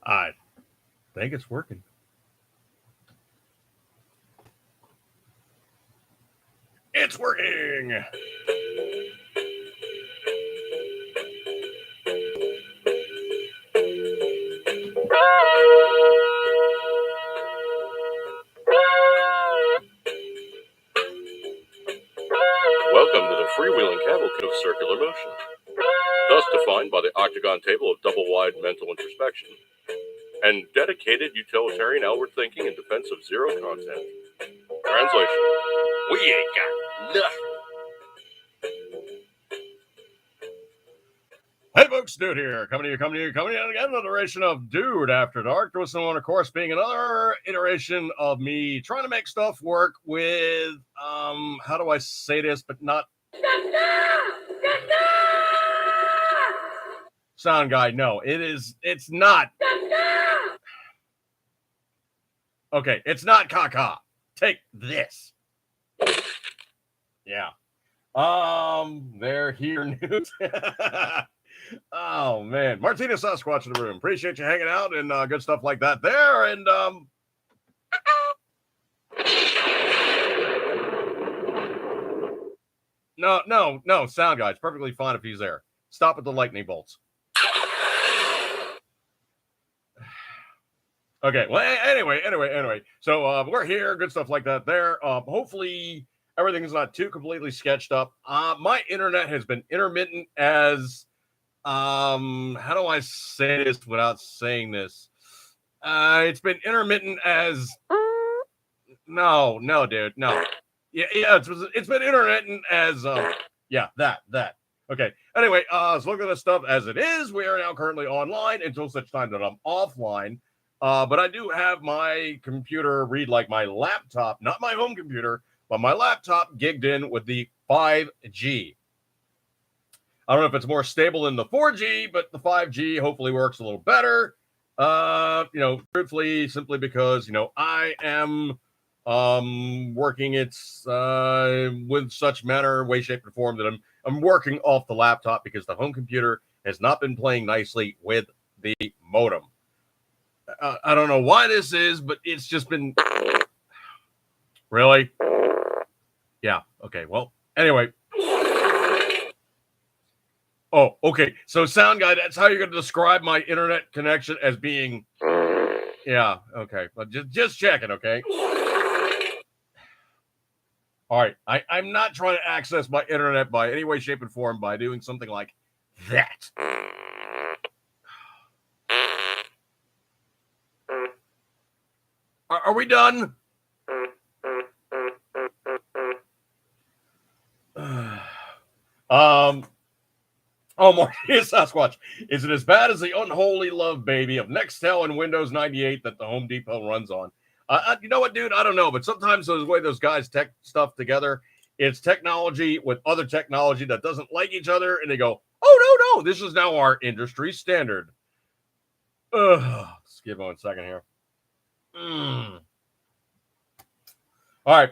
I think it's working. It's working. Welcome to the freewheeling cavalcade of circular motion, thus defined by the octagon table of double-wide mental introspection, and dedicated utilitarian outward thinking in defense of zero content. Translation: we ain't got nothing. Hey folks, Dude here, coming to you again, another iteration of Dude After Dark. This one, of course, being another iteration of me trying to make stuff work with, how do I say this, but not... Sound guy, no, it's not. Okay, it's not caca. Take this. Yeah. They're here news. Oh man, Martina Sasquatch in the room. Appreciate you hanging out and good stuff like that there. And no, sound guy. It's perfectly fine if he's there. Stop with the lightning bolts. Okay. Well, anyway. So we're here. Good stuff like that there. Hopefully everything's not too completely sketched up. My internet has been intermittent as how do I say this without saying this? It's been intermittent as no, dude, no. Yeah, it's been intermittent as that. Okay. Anyway, so look at this stuff as it is. We are now currently online until such time that I'm offline. But I do have my computer read like my laptop, not my home computer, but my laptop gigged in with the 5G. I don't know if it's more stable than the 4G, but the 5G hopefully works a little better. Truthfully, simply because, I am working with such manner, way, shape, and form that I'm working off the laptop because the home computer has not been playing nicely with the modem. I don't know why this is, but it's just been... Really? Yeah. Okay. Well, anyway. Oh, okay. So, sound guy, that's how you're going to describe my internet connection as being... Yeah. Okay. But just checking, okay? All right. I'm not trying to access my internet by any way, shape, and form by doing something like that. Are we done? Oh, Martina Sasquatch. Is it as bad as the unholy love baby of Nextel and Windows 98 that the Home Depot runs on? You know what, dude? I don't know, but sometimes the way those guys tech stuff together, it's technology with other technology that doesn't like each other, and they go, oh, no, this is now our industry standard. Let's give 1 second here. All right.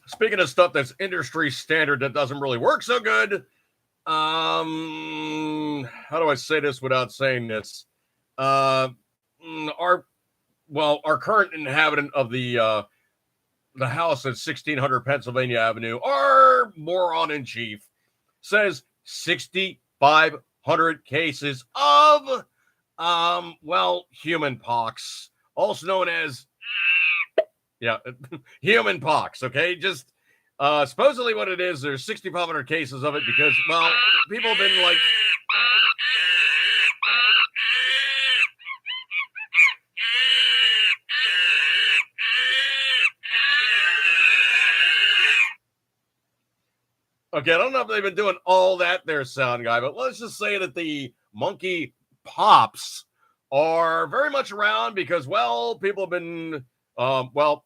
Speaking of stuff that's industry standard that doesn't really work so good, how do I say this without saying this? Our current inhabitant of the house at 1600 Pennsylvania Avenue, our moron in chief, says 6,500 cases of human pox, also known as human pox. Okay, just supposedly what it is, there's 6,500 cases of it because, well, people have been like... Okay, I don't know if they've been doing all that there, sound guy, but let's just say that the monkey pops are very much around because, well, people have been...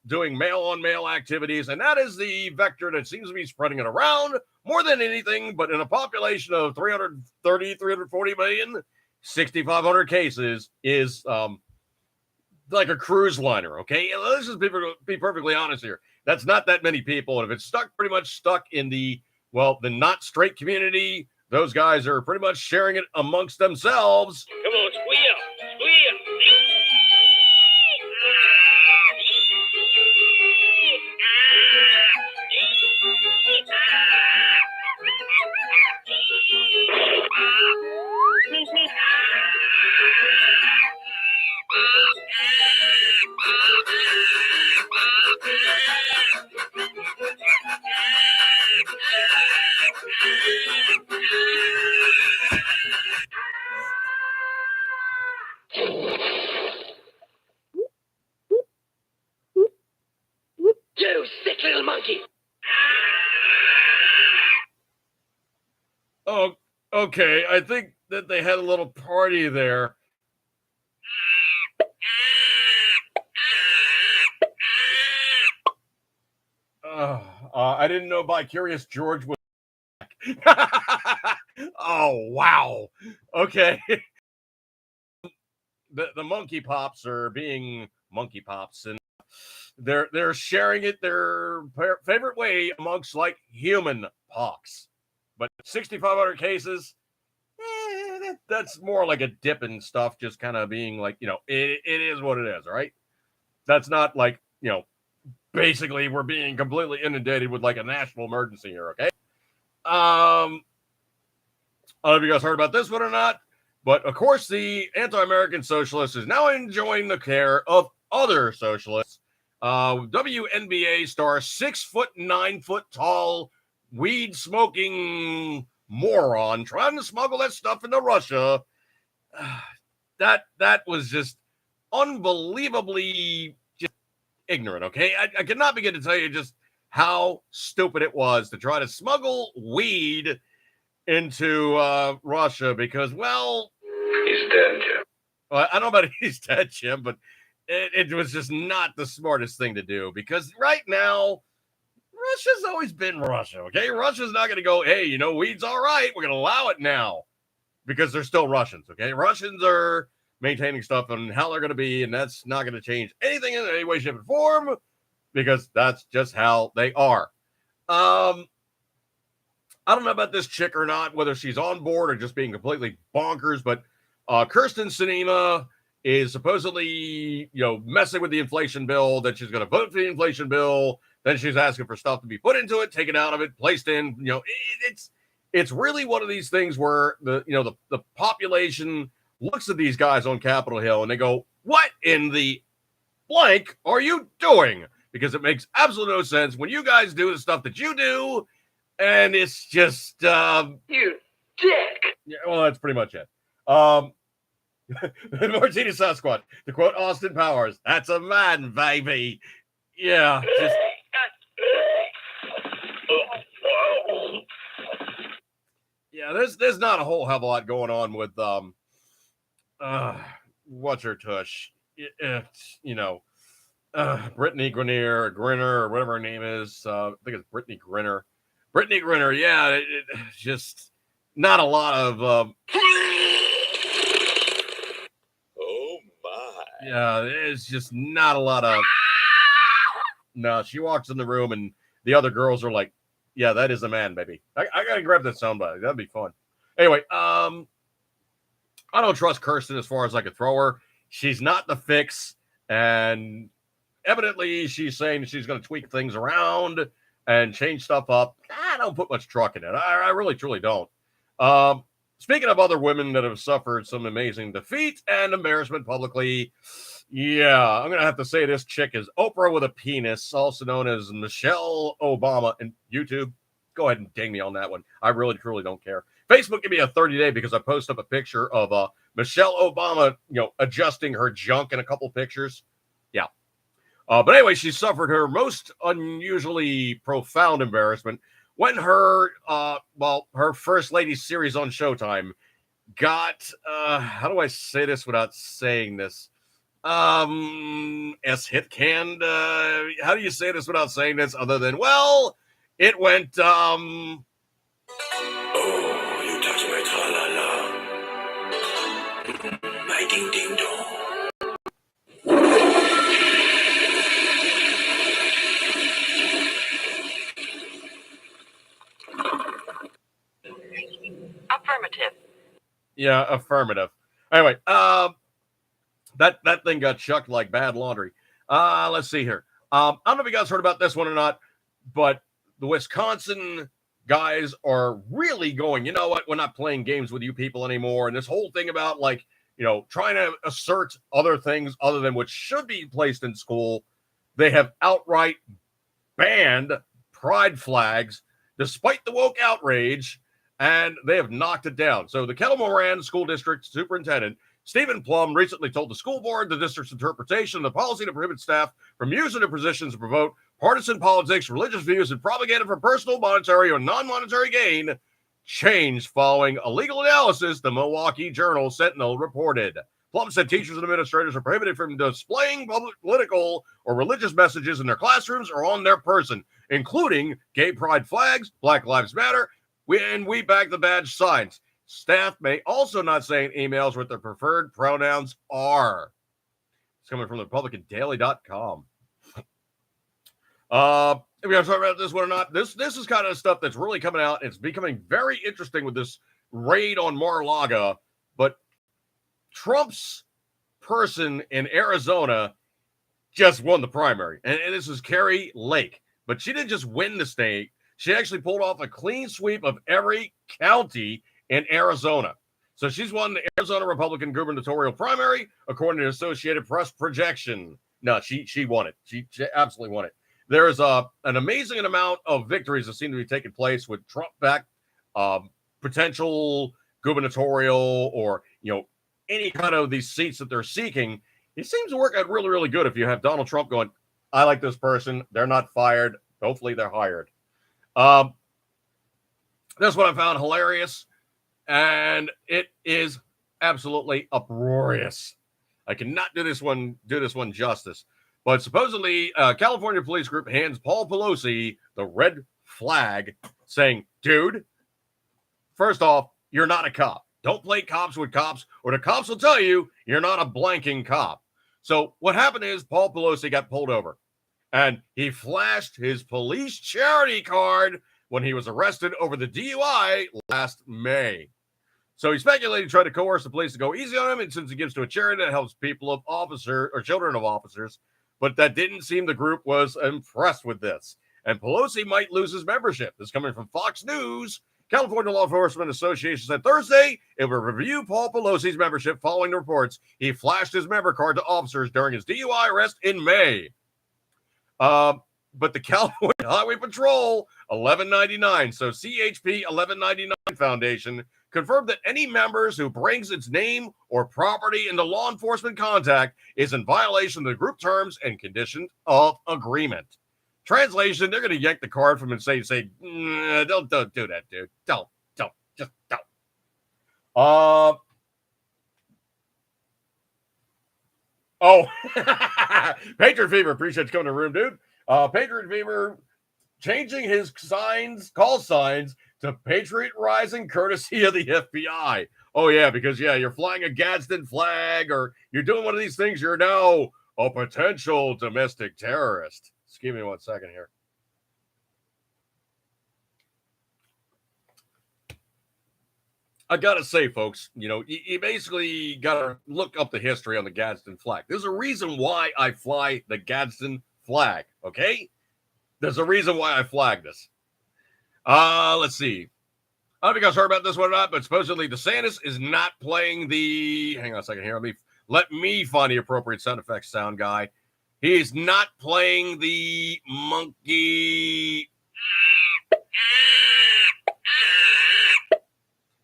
doing male-on-male activities, and that is the vector that seems to be spreading it around more than anything, but in a population of 340 million, 6,500 cases is like a cruise liner, okay? Let's just be perfectly honest here. That's not that many people, and if it's pretty much stuck in the not straight community, those guys are pretty much sharing it amongst themselves. Come on, squeal, squeal. You sick little monkey. Oh, okay. I think that they had a little party there. I didn't know by Curious George was back. Oh, wow. Okay. The monkey pops are being monkey pops, and they're sharing it their favorite way amongst like human pox. But 6,500 cases, that's more like a dip and stuff, just kind of being like, it is what it is, right? That's not like, basically we're being completely inundated with like a national emergency here, okay? I don't know if you guys heard about this one or not, but of course the anti-American socialist is now enjoying the care of other socialists. WNBA star 6'9" tall weed smoking moron trying to smuggle that stuff into Russia. That was just unbelievably just ignorant. Okay, I cannot begin to tell you just how stupid it was to try to smuggle weed into Russia because, well, He's dead, Jim. well, I don't know about he's dead, Jim, but it was just not the smartest thing to do because right now Russia's always been Russia. Okay, Russia's not going to go, hey, weed's all right. We're going to allow it now because they're still Russians. Okay, Russians are maintaining stuff and how they're going to be, and that's not going to change anything in any way, shape, or form because that's just how they are. I don't know about this chick or not, whether she's on board or just being completely bonkers, but Kirsten Sinema is supposedly, messing with the inflation bill, that she's going to vote for the inflation bill. Then she's asking for stuff to be put into it, taken out of it, placed in, it's really one of these things where the population looks at these guys on Capitol Hill and they go, what in the blank are you doing? Because it makes absolutely no sense when you guys do the stuff that you do. And it's just, You dick. yeah, well, that's pretty much it. Martina Sasquatch, to quote Austin Powers, that's a man, baby. Yeah, just, yeah, there's not a whole hell of a lot going on with, what's her tush? It's, Brittany Grinner, or whatever her name is. I think it's Brittany Grinner. Brittany Grinner, yeah, it's just not a lot of. Oh my. Yeah, it's just not a lot of. No, she walks in the room and the other girls are like, yeah, that is a man, baby. I gotta grab that soundbite. That'd be fun. Anyway, I don't trust Kirsten as far as I could throw her. She's not the fix. And evidently she's saying she's going to tweak things around and change stuff up. I don't put much truck in it. I really, truly don't. Speaking of other women that have suffered some amazing defeat and embarrassment publicly, yeah, I'm going to have to say this chick is Oprah with a penis, also known as Michelle Obama. And YouTube, go ahead and ding me on that one. I really, truly don't care. Facebook, give me a 30-day because I post up a picture of Michelle Obama, adjusting her junk in a couple pictures. Yeah. But anyway, she suffered her most unusually profound embarrassment when her First Lady series on Showtime got, how do I say this without saying this? Hit canned. How do you say this without saying this other than, well, it went, Oh, you touch my tra-la-la. My ding-ding-dong. Yeah, affirmative. Anyway, that thing got chucked like bad laundry. Let's see here. I don't know if you guys heard about this one or not, but the Wisconsin guys are really going, you know what? We're not playing games with you people anymore. And this whole thing about like, trying to assert other things other than what should be placed in school, they have outright banned pride flags despite the woke outrage, and they have knocked it down. So the Kettle Moran School District Superintendent Stephen Plum recently told the school board the district's interpretation of the policy to prohibit staff from using their positions to promote partisan politics, religious views, and propaganda for personal, monetary, or non-monetary gain changed following a legal analysis, the Milwaukee Journal Sentinel reported. Plum said teachers and administrators are prohibited from displaying public, political, or religious messages in their classrooms or on their person, including gay pride flags, Black Lives Matter, and We Back the Badge signs. Staff may also not say in emails what their preferred pronouns are. It's coming from the RepublicanDaily.com. If we're going to talk about this one or not, this is kind of stuff that's really coming out. It's becoming very interesting with this raid on Mar-a-Lago, but Trump's person in Arizona just won the primary. And this is Carrie Lake. But she didn't just win the state. She actually pulled off a clean sweep of every county in Arizona. So she's won the Arizona Republican gubernatorial primary, according to Associated Press projection. No, she won it. She absolutely won it. There's an amazing amount of victories that seem to be taking place with Trump-backed potential gubernatorial or, any kind of these seats that they're seeking. It seems to work out really, really good if you have Donald Trump going, I like this person. They're not fired. Hopefully they're hired. That's what I found hilarious. And it is absolutely uproarious. I cannot do this one justice. But supposedly, California police group hands Paul Pelosi the red flag, saying, dude, first off, you're not a cop. Don't play cops with cops, or the cops will tell you you're not a blanking cop. So what happened is Paul Pelosi got pulled over, and he flashed his police charity card when he was arrested over the DUI last May. So he speculated he tried to coerce the police to go easy on him, and since he gives to a charity that helps people of officer or children of officers, but that didn't seem the group was impressed with this. And Pelosi might lose his membership. This is coming from Fox News. California Law Enforcement Association said Thursday it will review Paul Pelosi's membership following the reports he flashed his member card to officers during his DUI arrest in May. But the California Highway Patrol 1199, so CHP 1199 Foundation, confirmed that any members who brings its name or property into law enforcement contact is in violation of the group terms and conditions of agreement. Translation, they're going to yank the card from him and say, don't do that, dude. Don't. Patriot Fever, appreciate you coming to the room, dude. Patriot Fever changing his call signs to Patriot Rising, courtesy of the FBI. Oh, yeah, because, you're flying a Gadsden flag or you're doing one of these things, you're now a potential domestic terrorist. Just give me 1 second here. I got to say, folks, you basically got to look up the history on the Gadsden flag. There's a reason why I fly the Gadsden flag, okay? There's a reason why I flag this. Let's see. I don't know if you guys heard about this one or not, but supposedly DeSantis is not playing the... Hang on a second here. Let me find the appropriate sound effects sound guy. He's not playing the monkey...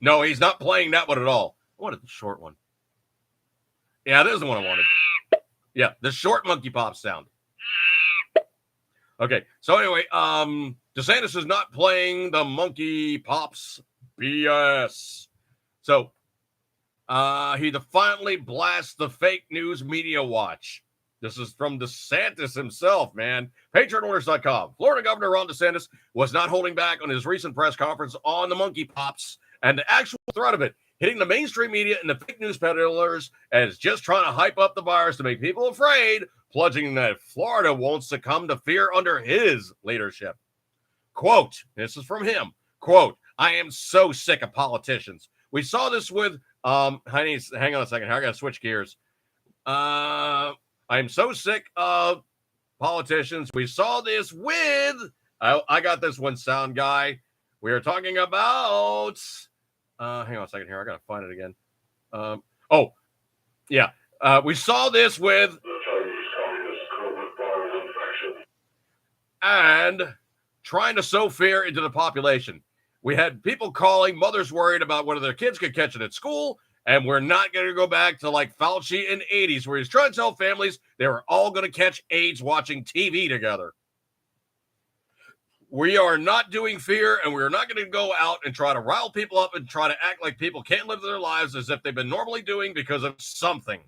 No, he's not playing that one at all. I wanted the short one. Yeah, this is the one I wanted. Yeah, the short monkey pop sound. Okay, so anyway, DeSantis is not playing the monkey pops BS. So he defiantly blasts the fake news media watch. This is from DeSantis himself, man. PatriotOwners.com. Florida Governor Ron DeSantis was not holding back on his recent press conference on the monkey pops and the actual threat of it, hitting the mainstream media and the fake news peddlers as just trying to hype up the virus to make people afraid, pledging that Florida won't succumb to fear under his leadership. Quote, this is from him, quote, I am so sick of politicians. We saw this with Hang on a second. I got to switch gears. I'm so sick of politicians. We saw this with, I got this one, sound guy. We are talking about, hang on a second here. I got to find it again. Oh, yeah. We saw this with The Chinese Communist COVID virus infection. and trying to sow fear into the population. We had people calling, mothers worried about whether their kids could catch it at school. And we're not going to go back to like Fauci in the 80s, where he's trying to tell families they were all going to catch AIDS watching TV together. We are not doing fear, and we're not going to go out and try to rile people up and try to act like people can't live their lives as if they've been normally doing because of something.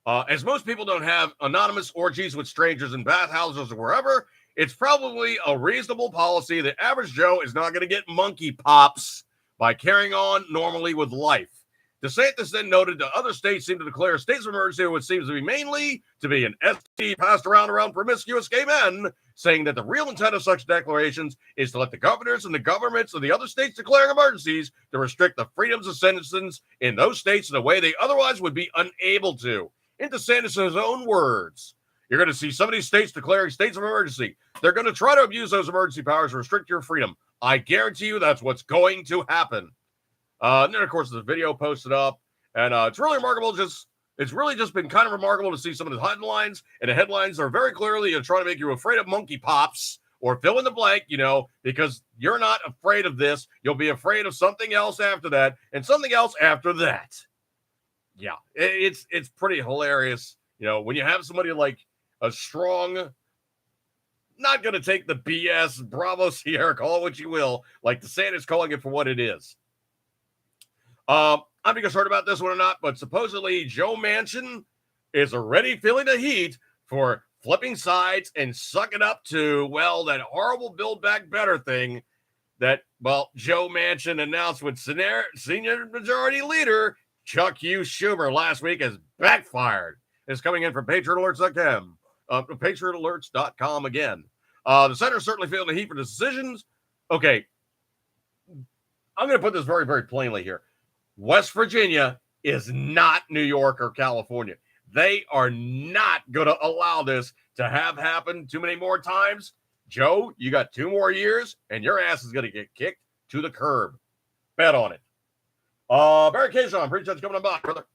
As most people don't have anonymous orgies with strangers in bathhouses or wherever, it's probably a reasonable policy that average Joe is not going to get monkey pops by carrying on normally with life. DeSantis then noted that other states seem to declare states of emergency, which seems to be mainly to be an STD passed around promiscuous gay men, saying that the real intent of such declarations is to let the governors and the governments of the other states declaring emergencies to restrict the freedoms of citizens in those states in a way they otherwise would be unable to. In DeSantis' own words, you're going to see some of these states declaring states of emergency. They're going to try to abuse those emergency powers to restrict your freedom. I guarantee you that's what's going to happen. And then, of course, the video posted up. And it's really remarkable. It's really just been kind of remarkable to see some of the headlines. And the headlines are very clearly trying to make you afraid of monkey pops or fill in the blank, because you're not afraid of this. You'll be afraid of something else after that and something else after that. Yeah, it's pretty hilarious. When you have somebody like a strong, not going to take the BS, Bravo Sierra, call it what you will, like DeSantis calling it for what it is. I don't think I've heard about this one or not, but supposedly Joe Manchin is already feeling the heat for flipping sides and sucking up to, that horrible Build Back Better thing that, Joe Manchin announced with senior majority leader Chuck Hughes Schumer last week has backfired. It's coming in from PatriotAlerts.com. PatriotAlerts.com again. The senator certainly feeling the heat for the decisions. Okay, I'm going to put this very, very plainly here. West Virginia is not New York or California. They are not going to allow this to have happen too many more times. Joe, you got 2 more years, and your ass is going to get kicked to the curb. Bet on it. Barry Kazon, pretty much coming on by, brother.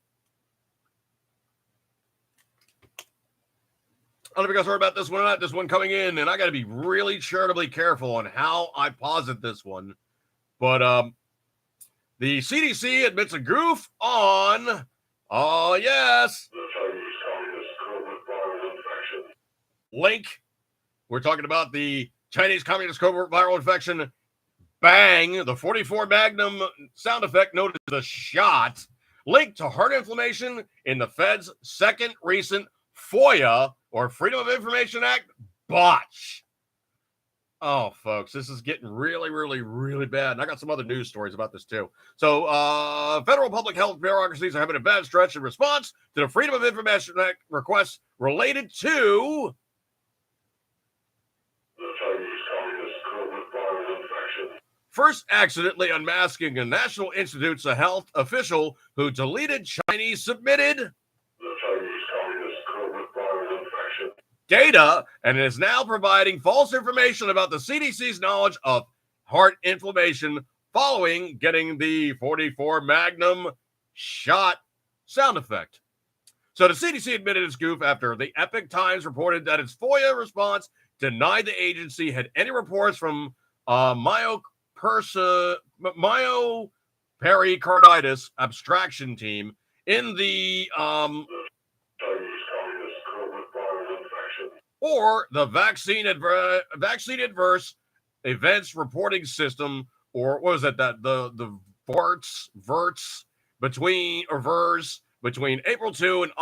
I don't know if you guys heard about this one or not. This one coming in, and I got to be really charitably careful on how I posit this one. But the CDC admits a goof on, oh yes, The Chinese Communist COVID virus infection. link. We're talking about the Chinese Communist COVID viral infection. Bang, the 44 Magnum sound effect noted as a shot linked to heart inflammation in the Fed's second recent FOIA, or Freedom of Information Act, botch. Oh, folks, this is getting really, really, really bad. And I got some other news stories about this, too. So, federal public health bureaucracies are having a bad stretch in response to the Freedom of Information Act requests related to The Chinese Communist COVID virus infection. first accidentally unmasking a National Institutes of Health official who deleted Chinese submitted The Chinese Communist COVID virus infection. data and is now providing false information about the CDC's knowledge of heart inflammation following getting the 44 Magnum shot sound effect. So the CDC admitted its goof after the Epoch Times reported that its FOIA response denied the agency had any reports from myopericarditis abstraction team in the Chinese Communist COVID virus infection. or the vaccine adverse events reporting system, or what was that? The VERTS between April 2 and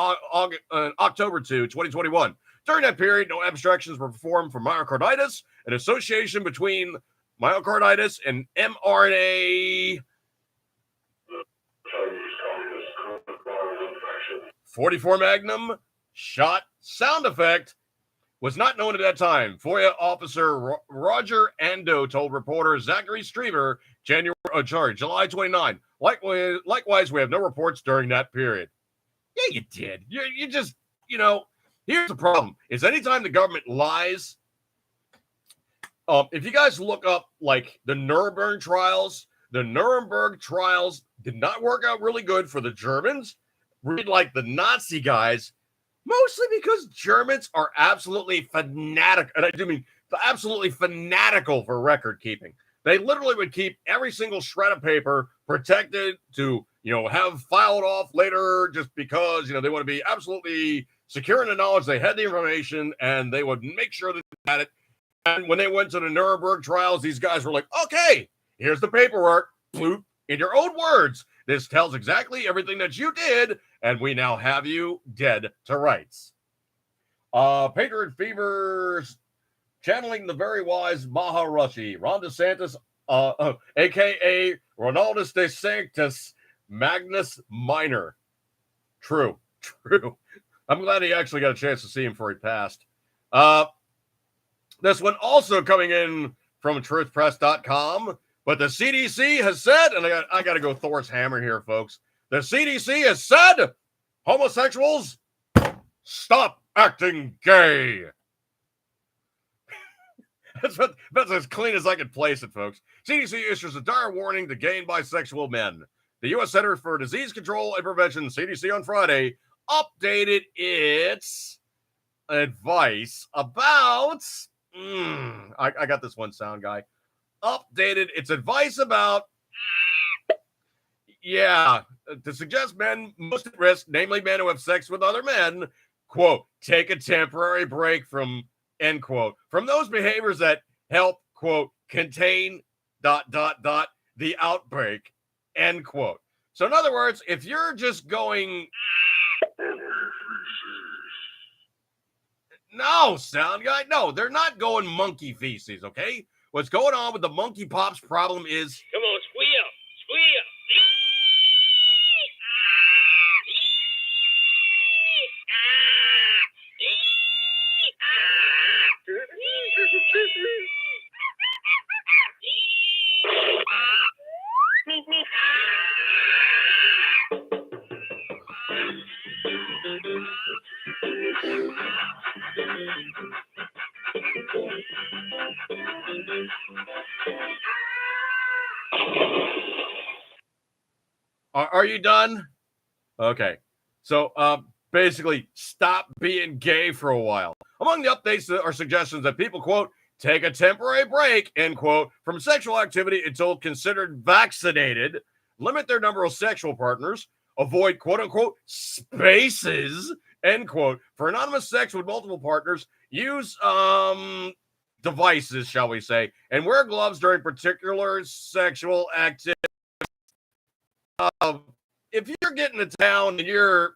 October 2, 2021. During that period, no abstractions were performed for myocarditis, an association between myocarditis and mRNA. Chinese Communist COVID virus infection. 44 Magnum shot sound effect was not known at that time. FOIA officer Roger Ando told reporter Zachary Streamer July 29. Likewise, we have no reports during that period. Yeah, you did. You just, here's the problem is anytime the government lies, if you guys look up like the Nuremberg trials did not work out really good for the Germans. Read like the Nazi guys, mostly because Germans are absolutely fanatic, and I do mean absolutely fanatical for record keeping. They literally would keep every single shred of paper protected to, have filed off later just because, they want to be absolutely secure in the knowledge they had the information and they would make sure that they had it. And when they went to the Nuremberg trials, these guys were like, okay, here's the paperwork. Bloop, in your own words, this tells exactly everything that you did, and we now have you dead to rights. Patriot Fever's channeling the very wise Maharishi, Ron DeSantis, a.k.a. Ronaldus DeSantis, Magnus Minor. True. I'm glad he actually got a chance to see him before he passed. This one also coming in from truthpress.com, but the CDC has said, and I got to go Thor's hammer here, folks. The CDC has said homosexuals stop acting gay. That's as clean as I can place it, folks. CDC issues a dire warning to gay and bisexual men. The U.S. Center for Disease Control and Prevention, CDC, on Friday updated its advice about... I got this one sound guy. Updated its advice about... to suggest men most at risk, namely men who have sex with other men, quote, take a temporary break from, end quote, from those behaviors that help, quote, contain, ... the outbreak, end quote. So in other words, if you're just going... No, sound guy, no, they're not going monkey feces, okay? What's going on with the monkey pops problem is... Come on, squeal! Are you done? Okay. So, basically, stop being gay for a while. Among the updates are suggestions that people, quote, take a temporary break, end quote, from sexual activity until considered vaccinated, limit their number of sexual partners, avoid, quote unquote, spaces, end quote, for anonymous sex with multiple partners, use devices, shall we say, and wear gloves during particular sexual activity. If you're getting to town and you're...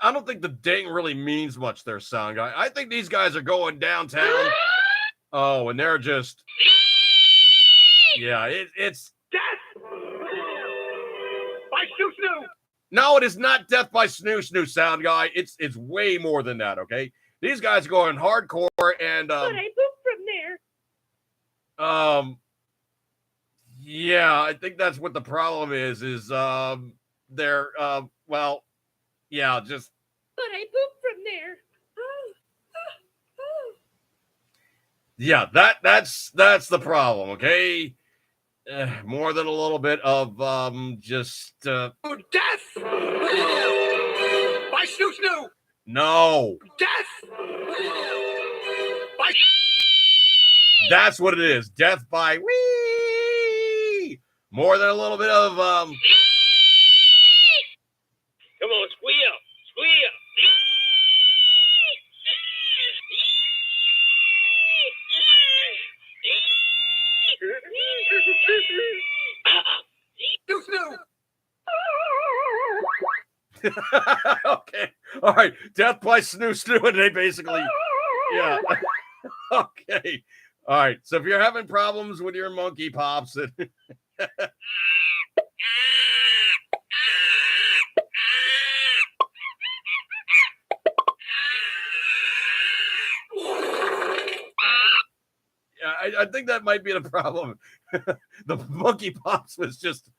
I don't think the ding really means much there, sound guy. I think these guys are going downtown. Oh, and they're just... Yeah, it's... Death! By snoo-snoo! No, it is not death by snoo-snoo, sound guy. It's way more than that, okay? These guys are going hardcore and... But I pooped from there. Yeah, I think that's what the problem is they're, well, yeah, just... But I pooped from there. Yeah, that's the problem, okay? More than a little bit of, just, Death! By snoo-snoo! No. Death! By... That's what it is. Death by wee. More than a little bit of, Come on, squeal! Squeal! Snoo-snoo! Okay. All right. Death by snoo snoo, and they basically, yeah. Okay. All right. So if you're having problems with your monkey pops, I think that might be the problem. The monkey pops was just,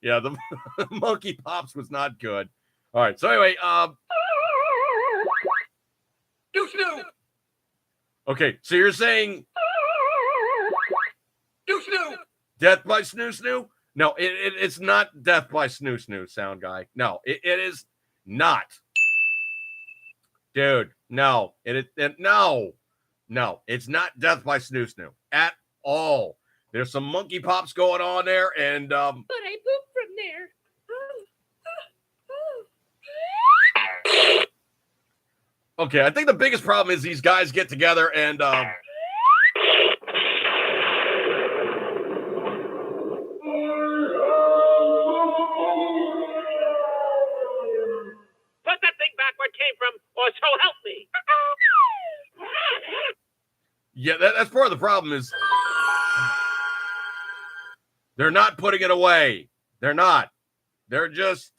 yeah, the monkey pops was not good. All right. So anyway, Snoo! okay. So you're saying Snoo! death by snoo snoo? No, it's not death by snoo snoo, sound guy. No, it is not. Dude, no. No, it's not death by snoo snoo at all. There's some monkey pops going on there, and But I pooped from there. okay, I think the biggest problem is these guys get together and Put that thing back where it came from, or so help me. yeah, that's part of the problem is they're not putting it away. They're not. They're just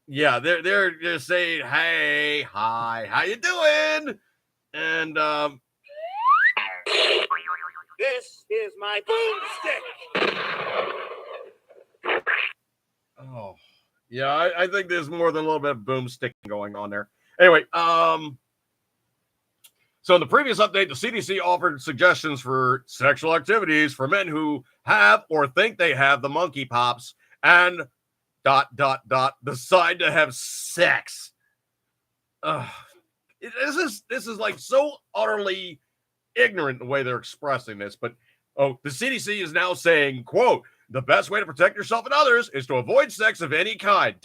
yeah, they're just saying, hey, hi, how you doing? And This is my boomstick. oh yeah, I think there's more than a little bit of boomstick going on there. Anyway, so in the previous update, the CDC offered suggestions for sexual activities for men who have or think they have the monkey pops and ... decide to have sex. This is like so utterly ignorant the way they're expressing this. But the CDC is now saying, quote, the best way to protect yourself and others is to avoid sex of any kind, ...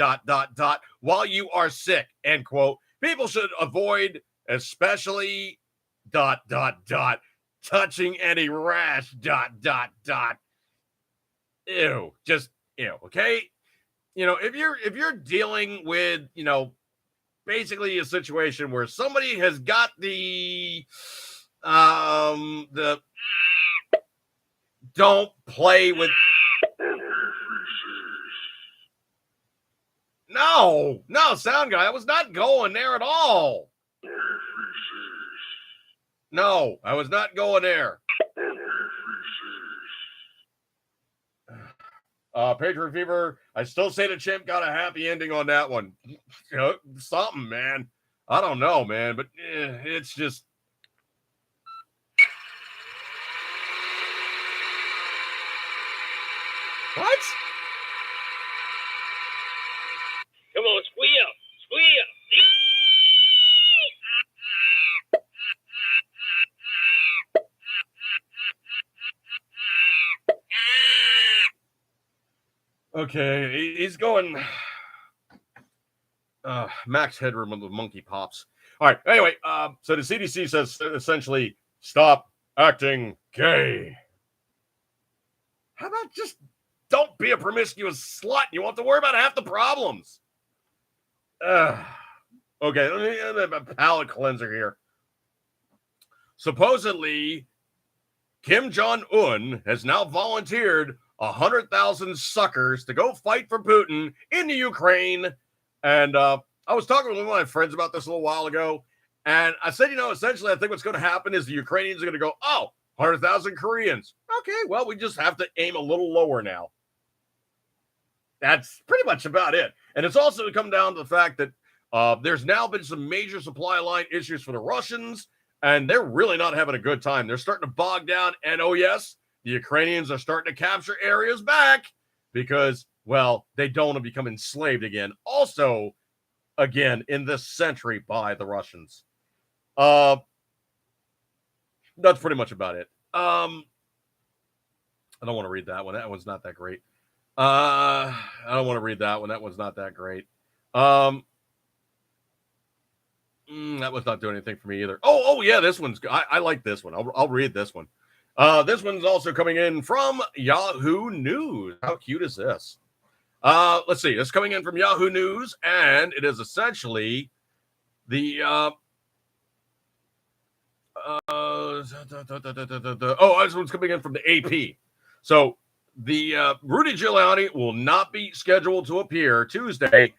while you are sick, end quote. People should avoid, especially ... touching any rash ... Ew, just ew, okay? You know, if you're dealing with, you know, basically a situation where somebody has got the don't play with no sound guy, I was not going there at all. No, I was not going there. Patriot Fever, I still say the chimp got a happy ending on that one. You know, something, man. I don't know, man, but it's just. What? Come on, squeal, squeal. Okay, he's going max headroom with the monkey pops. All right, anyway, so the CDC says essentially stop acting gay. How about just don't be a promiscuous slut? You won't have to worry about half the problems. Okay, let me a palate cleanser here. Supposedly, Kim Jong-un has now volunteered 100,000 suckers to go fight for Putin in the Ukraine. And I was talking with one of my friends about this a little while ago. And I said, you know, essentially, I think what's going to happen is the Ukrainians are going to go, oh, 100,000 Koreans. Okay, well, we just have to aim a little lower now. That's pretty much about it. And it's also come down to the fact that there's now been some major supply line issues for the Russians, and they're really not having a good time. They're starting to bog down. And oh, yes, the Ukrainians are starting to capture areas back because, well, they don't want to become enslaved again. Also, again, in this century by the Russians. That's pretty much about it. I don't want to read that one. That one's not that great. I don't want to read that one. That one's not that great. That was not doing anything for me either. Oh yeah, this one's. I like this one. I'll read this one. This one's also coming in from Yahoo News. How cute is this? Let's see. It's coming in from Yahoo News, and it is essentially the this one's coming in from the AP. So the Rudy Giuliani will not be scheduled to appear Tuesday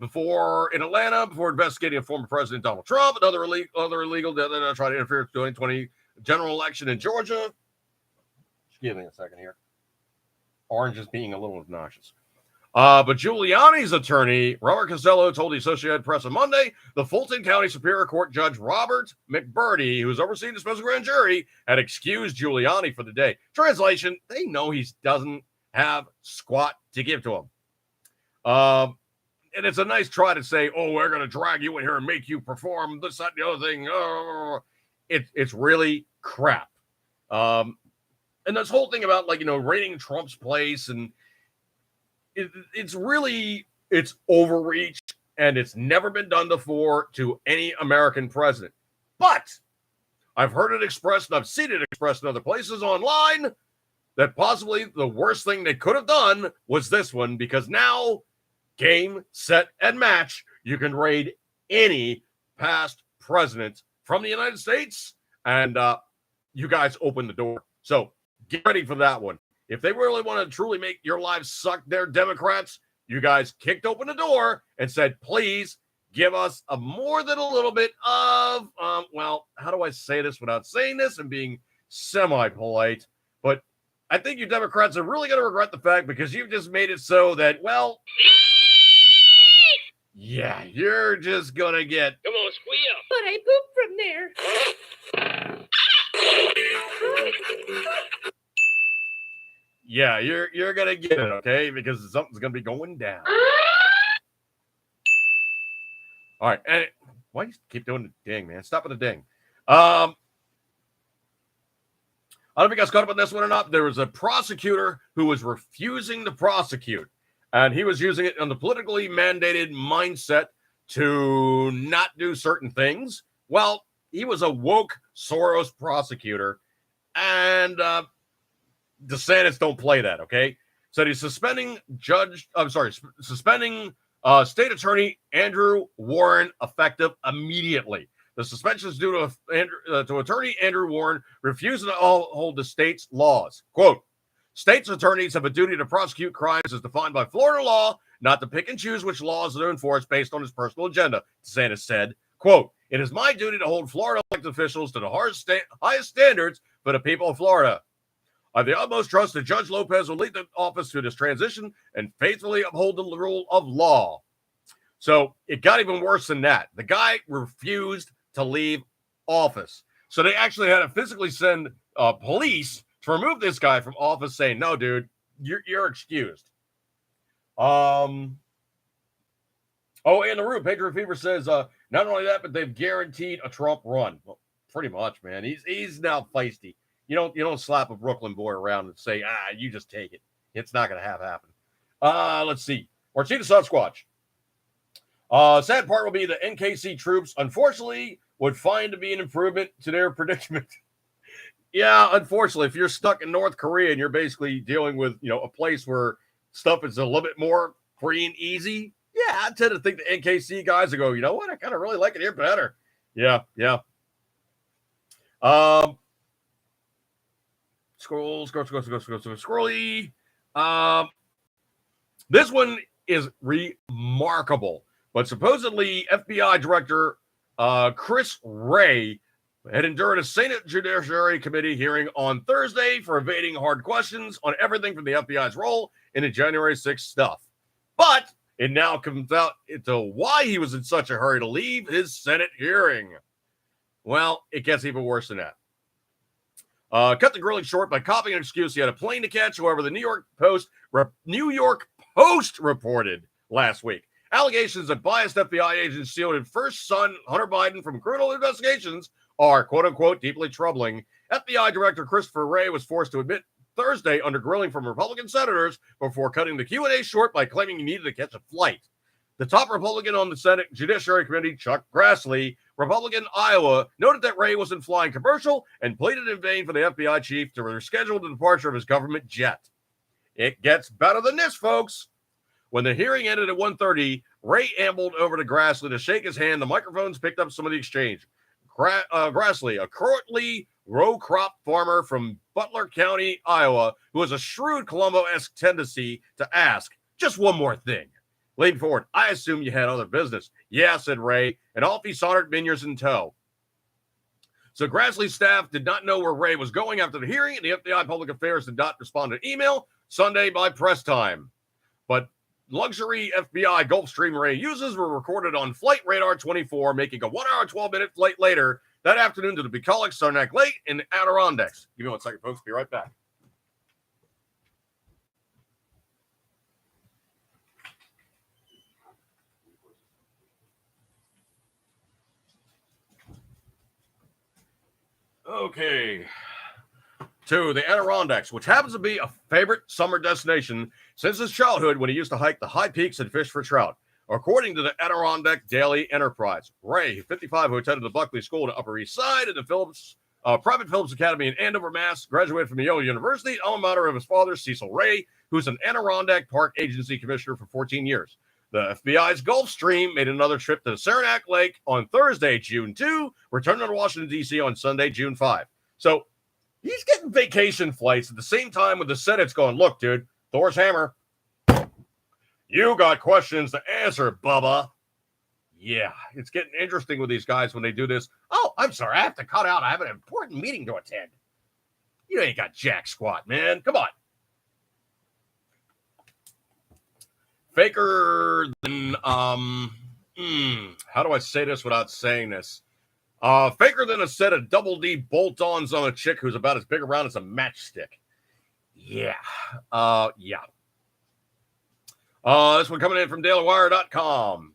in Atlanta before investigating former President Donald Trump and other illegal that try to interfere with the 2020 general election in Georgia. Just give me a second here. Orange is being a little obnoxious. But Giuliani's attorney, Robert Costello, told the Associated Press on Monday the Fulton County Superior Court Judge Robert McBurney, who's overseeing the special grand jury, had excused Giuliani for the day. Translation, they know he doesn't have squat to give to him. And it's a nice try to say, oh, we're going to drag you in here and make you perform this, that, and the other thing. It's really crap. And this whole thing about, raiding Trump's place, and it's overreach, and it's never been done before to any American president. But I've heard it expressed, and I've seen it expressed in other places online, that possibly the worst thing they could have done was this one, because now, game, set, and match, you can raid any past president from the United States, and you guys open the door. So get ready for that one. If they really want to truly make your lives suck, they're Democrats, you guys kicked open the door and said, please give us more than a little bit of, how do I say this without saying this and being semi-polite? But I think you Democrats are really going to regret the fact, because you've just made it so that, yeah, you're just going to get... Come on, squeal. But I pooped from there. Yeah, you're going to get it, okay? Because something's going to be going down. All right. And why do you keep doing the ding, man? Stop with the ding. I don't know if you guys caught up on this one or not. There was a prosecutor who was refusing to prosecute, and he was using it on the politically mandated mindset to not do certain things. Well, he was a woke Soros prosecutor, and DeSantis don't play that, okay? So he's suspending State Attorney Andrew Warren effective immediately. The suspension is due to Attorney Andrew Warren refusing to uphold the state's laws. Quote, states' attorneys have a duty to prosecute crimes as defined by Florida law, not to pick and choose which laws to enforce based on his personal agenda, DeSantis said. Quote, it is my duty to hold Florida elected officials to the highest standards for the people of Florida. I have the utmost trust that Judge Lopez will lead the office through this transition and faithfully uphold the rule of law. So it got even worse than that. The guy refused to leave office. So they actually had to physically send police to remove this guy from office, saying, no, dude, you're excused. And the root, Patriot Fever says, not only that, but they've guaranteed a Trump run. Well, pretty much, man. He's now feisty. You don't slap a Brooklyn boy around and say, you just take it. It's not going to happen. Let's see. Martina Sasquatch. Sad part will be the NKC troops, unfortunately, would find to be an improvement to their predicament. Yeah, unfortunately, if you're stuck in North Korea and you're basically dealing with, a place where stuff is a little bit more free and easy, yeah, I tend to think the NKC guys will go, you know what? I kind of really like it here better. Yeah. Scrolly. This one is remarkable, but supposedly FBI Director Chris Wray had endured a Senate Judiciary Committee hearing on Thursday for evading hard questions on everything from the FBI's role in the January 6th stuff. But it now comes out into why he was in such a hurry to leave his Senate hearing. Well, it gets even worse than that. Cut the grilling short by copying an excuse he had a plane to catch. However, the New York Post reported last week allegations that biased FBI agents shielded first son Hunter Biden from criminal investigations are, quote unquote, deeply troubling. FBI Director Christopher Wray was forced to admit Thursday under grilling from Republican senators before cutting the Q&A short by claiming he needed to catch a flight. The top Republican on the Senate Judiciary Committee, Chuck Grassley, Republican Iowa, noted that Wray wasn't flying commercial and pleaded in vain for the FBI chief to reschedule the departure of his government jet. It gets better than this, folks. When the hearing ended at 1:30, Wray ambled over to Grassley to shake his hand. The microphones picked up some of the exchange. Grassley, a courtly row crop farmer from Butler County, Iowa, who has a shrewd Columbo-esque tendency to ask, just one more thing. Leaned forward. I assume you had other business. Yeah, said Wray, and off he sauntered, Minions in tow. So Grassley's staff did not know where Wray was going after the hearing, and the FBI Public Affairs did not respond to email Sunday by press time. But luxury FBI Gulfstream Wray uses were recorded on Flight Radar 24, making a 1 hour, 12-minute flight later that afternoon to the bucolic Saranac Lake in the Adirondacks. Give me 1 second, folks. Be right back. Okay. To the Adirondacks, which happens to be a favorite summer destination since his childhood when he used to hike the high peaks and fish for trout. According to the Adirondack Daily Enterprise, Wray, 55, who attended the Buckley School on the Upper East Side and the private Phillips Academy in Andover, Mass., graduated from Yale University, alma mater of his father, Cecil Wray, who's an Adirondack Park Agency commissioner for 14 years. The FBI's Gulfstream made another trip to the Saranac Lake on Thursday, June 2, returning to Washington, D.C. on Sunday, June 5. So he's getting vacation flights at the same time when the Senate's going, look, dude, Thor's hammer. You got questions to answer, Bubba. Yeah, it's getting interesting with these guys when they do this. Oh, I'm sorry, I have to cut out. I have an important meeting to attend. You ain't got jack squat, man. Come on. Faker than, how do I say this without saying this? Faker than a set of double D bolt-ons on a chick who's about as big around as a matchstick. Yeah. This one coming in from DailyWire.com.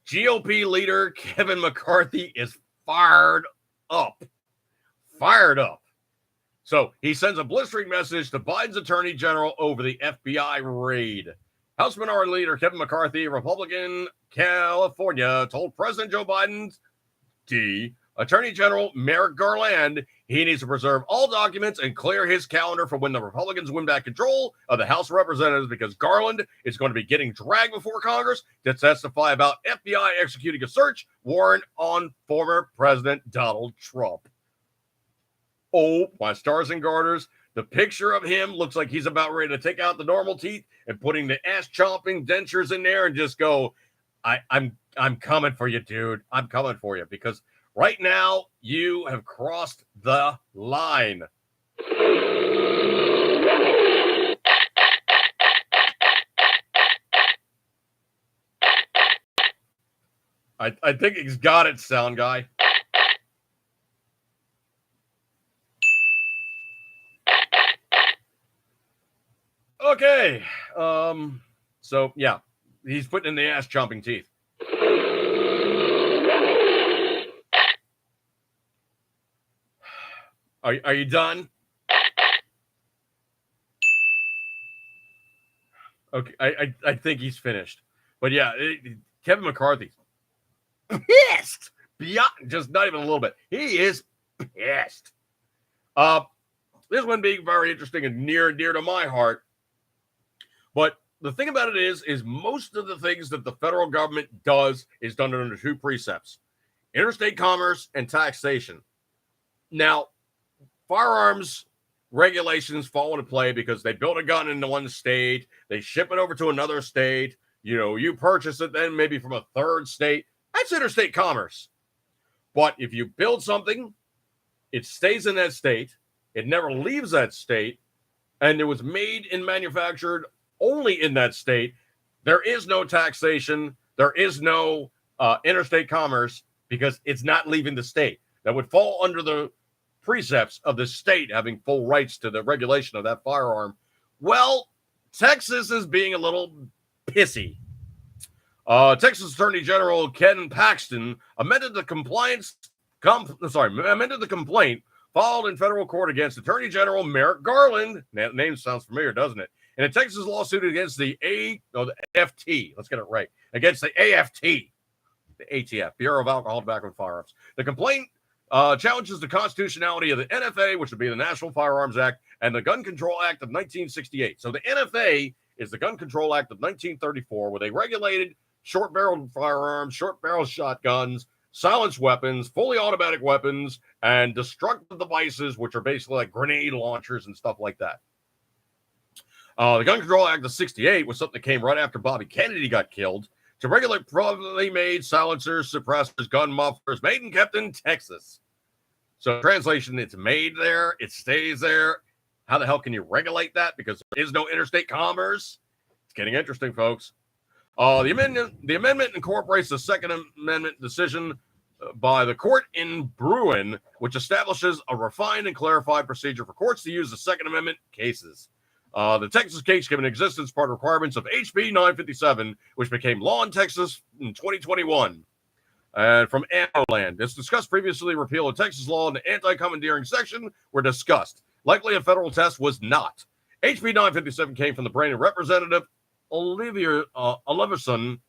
GOP leader Kevin McCarthy is fired up. So he sends a blistering message to Biden's attorney general over the FBI raid. House Minority Leader Kevin McCarthy, Republican California, told President Joe Biden's Attorney General Merrick Garland he needs to preserve all documents and clear his calendar for when the Republicans win back control of the House of Representatives, because Garland is going to be getting dragged before Congress to testify about FBI executing a search warrant on former President Donald Trump. Oh, my stars and garters. The picture of him looks like he's about ready to take out the normal teeth and putting the ass-chomping dentures in there and just go, I'm coming for you, dude. I'm coming for you, because right now you have crossed the line. I think he's got it, sound guy. Okay. So yeah, he's putting in the ass chomping teeth. Are you done? Okay, I think he's finished. But yeah, Kevin McCarthy, pissed. Beyond, just not even a little bit. He is pissed. This one being very interesting and near and dear to my heart. But the thing about it is most of the things that the federal government does is done under two precepts: interstate commerce and taxation. Now, firearms regulations fall into play because they build a gun in one state, they ship it over to another state, you purchase it then maybe from a third state. That's interstate commerce. But if you build something, it stays in that state, it never leaves that state, and it was made and manufactured only in that state, there is no taxation, there is no interstate commerce, because it's not leaving the state. That would fall under the precepts of the state having full rights to the regulation of that firearm. Well, Texas is being a little pissy. Texas Attorney General Ken Paxton amended the complaint filed in federal court against Attorney General Merrick Garland. That name sounds familiar, doesn't it? in a Texas lawsuit against the AFT. Let's get it right. Against the AFT, the ATF, Bureau of Alcohol, Tobacco, and Firearms. The complaint challenges the constitutionality of the NFA, which would be the National Firearms Act, and the Gun Control Act of 1968. So the NFA is the Gun Control Act of 1934, where they regulated short-barreled firearms, short-barrel shotguns, silenced weapons, fully automatic weapons, and destructive devices, which are basically like grenade launchers and stuff like that. The Gun Control Act of 68 was something that came right after Bobby Kennedy got killed to regulate privately made silencers, suppressors, gun mufflers made and kept in Texas. So translation, it's made there, it stays there. How the hell can you regulate that? Because there is no interstate commerce. It's getting interesting, folks. The amendment incorporates the Second Amendment decision by the court in Bruin, which establishes a refined and clarified procedure for courts to use the Second Amendment cases. The Texas case given existence part of requirements of HB 957, which became law in Texas in 2021. And from Ammoland, as discussed previously, repeal of Texas law and the anti-commandeering section were discussed. Likely a federal test was not. HB 957 came from the brain of Representative Oliver's son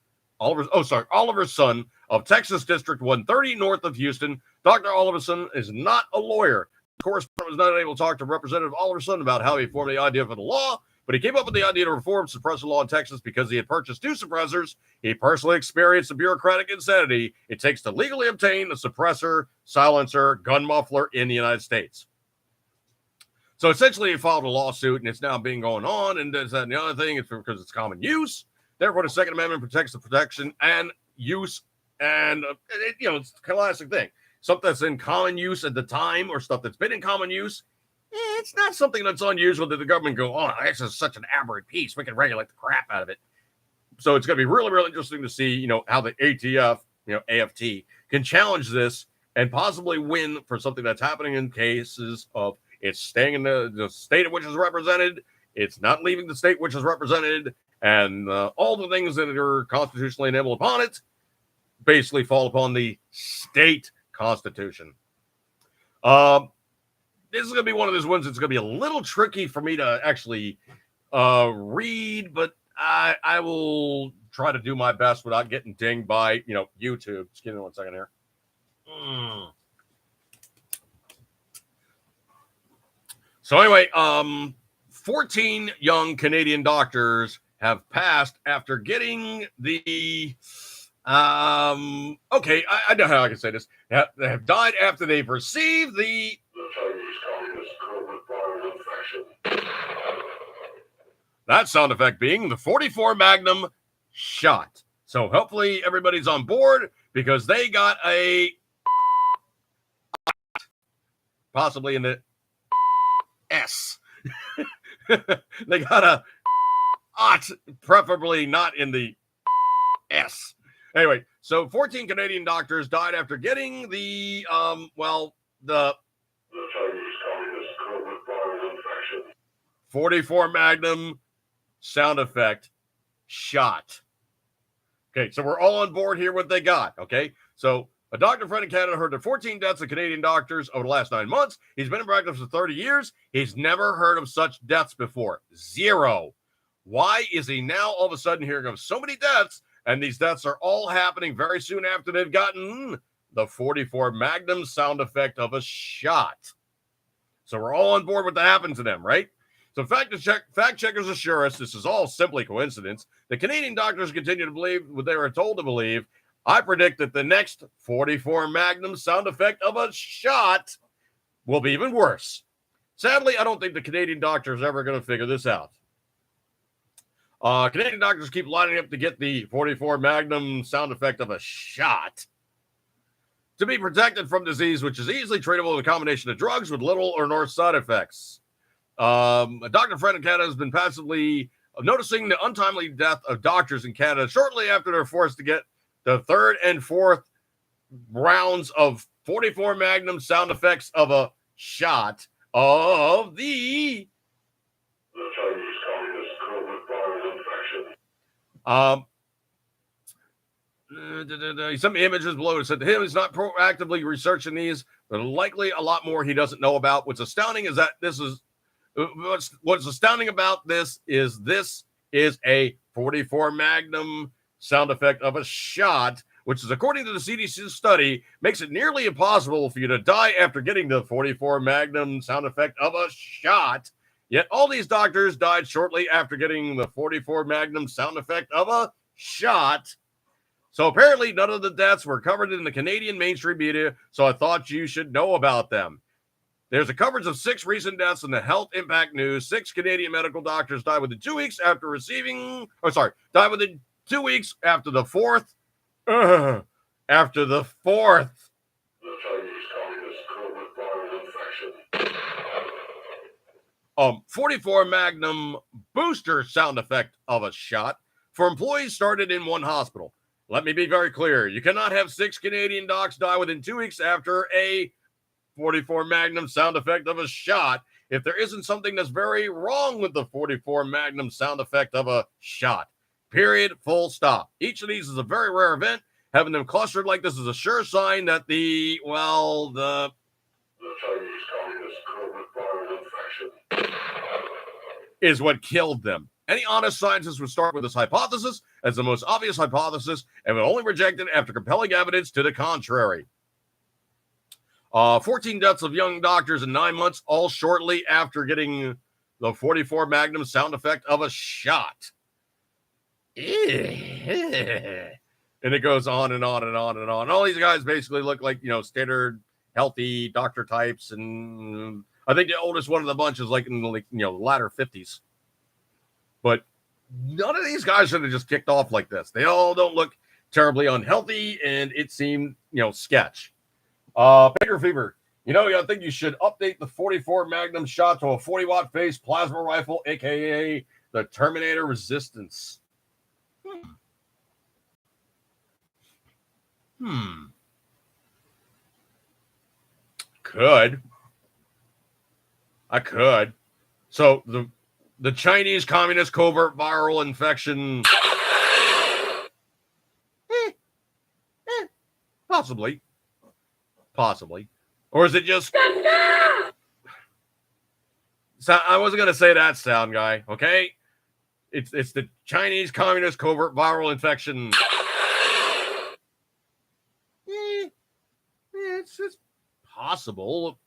of Texas District 130 north of Houston. Dr. Oliverson is not a lawyer. The correspondent was not able to talk to Representative Oliverson about how he formed the idea for the law, but he came up with the idea to reform suppressor law in Texas because he had purchased 2 suppressors. He personally experienced the bureaucratic insanity it takes to legally obtain a suppressor, silencer, gun muffler in the United States. So essentially, he filed a lawsuit, and it's now being going on, and this, that, and the other thing. It's because it's common use. Therefore, the Second Amendment protects the protection and use, and it's a classic thing. Something that's in common use at the time, or stuff that's been in common use, it's not something that's unusual that the government go, oh, this is such an aberrant piece. We can regulate the crap out of it. So it's going to be really, really interesting to see, how the ATF, AFT, can challenge this and possibly win for something that's happening in cases of it's staying in the state in which is represented. It's not leaving the state which is represented. And all the things that are constitutionally enabled upon it basically fall upon the state constitution. This is going to be one of those ones that's going to be a little tricky for me to actually read, but I will try to do my best without getting dinged by, YouTube. Just give me 1 second here. So anyway, 14 young Canadian doctors have passed after getting the, I know how I can say this. They have died after they've received the Chinese Communist COVID viral infection. that sound effect being the 44 Magnum shot. So hopefully everybody's on board because they got a possibly in the S. They got a ot, preferably not in the S. Anyway, so 14 Canadian doctors died after getting the The Chinese Communist COVID viral infection. 44 Magnum sound effect shot. Okay, so we're all on board here what they got, okay? So a doctor friend in Canada heard of 14 deaths of Canadian doctors over the last 9 months. He's been in practice for 30 years. He's never heard of such deaths before. 0. Why is he now all of a sudden hearing of so many deaths? And these deaths are all happening very soon after they've gotten the 44 Magnum sound effect of a shot. So we're all on board with what happened to them, right? So fact checkers assure us this is all simply coincidence. The Canadian doctors continue to believe what they were told to believe. I predict that the next 44 Magnum sound effect of a shot will be even worse. Sadly, I don't think the Canadian doctors are ever going to figure this out. Canadian doctors keep lining up to get the 44 Magnum sound effect of a shot to be protected from disease, which is easily treatable with a combination of drugs with little or no side effects. A doctor friend in Canada has been passively noticing the untimely death of doctors in Canada shortly after they're forced to get the 3rd and 4th rounds of 44 Magnum sound effects of a shot of the Chinese Communist COVID viral infection. Some images below it said to him he's not proactively researching these, but likely a lot more he doesn't know about. What's astounding is that this is What's astounding about this is a 44 Magnum sound effect of a shot, which is, according to the CDC study, makes it nearly impossible for you to die after getting the 44 Magnum sound effect of a shot. Yet all these doctors died shortly after getting the 44 Magnum sound effect of a shot. So apparently none of the deaths were covered in the Canadian mainstream media, so I thought you should know about them. There's a coverage of 6 recent deaths in the Health Impact News. 6 Canadian medical doctors died within 2 weeks after died within 2 weeks after the fourth. After the fourth. The Chinese Communist COVID viral infection. 44 Magnum booster sound effect of a shot for employees started in one hospital. Let me be very clear. You cannot have 6 Canadian docs die within 2 weeks after a 44 Magnum sound effect of a shot if there isn't something that's very wrong with the 44 Magnum sound effect of a shot. Period. Full stop. Each of these is a very rare event. Having them clustered like this is a sure sign that the Chinese Communist COVID viral infection is what killed them. Any honest scientist would start with this hypothesis as the most obvious hypothesis and would only reject it after compelling evidence to the contrary. 14 deaths of young doctors in 9 months, all shortly after getting the 44 Magnum sound effect of a shot. And it goes on and on and on and on. All these guys basically look like, standard healthy doctor types. And I think the oldest one of the bunch is like in the latter 50s. But none of these guys should have just kicked off like this. They all don't look terribly unhealthy, and it seemed, sketch. Pedro Fever, I think you should update the 44 Magnum shot to a 40-watt phase plasma rifle, a.k.a. the Terminator Resistance. I could. So the Chinese Communist covert viral infection. Possibly. Or is it just... So I wasn't going to say that, sound guy, okay? It's the Chinese Communist covert viral infection. It's possible.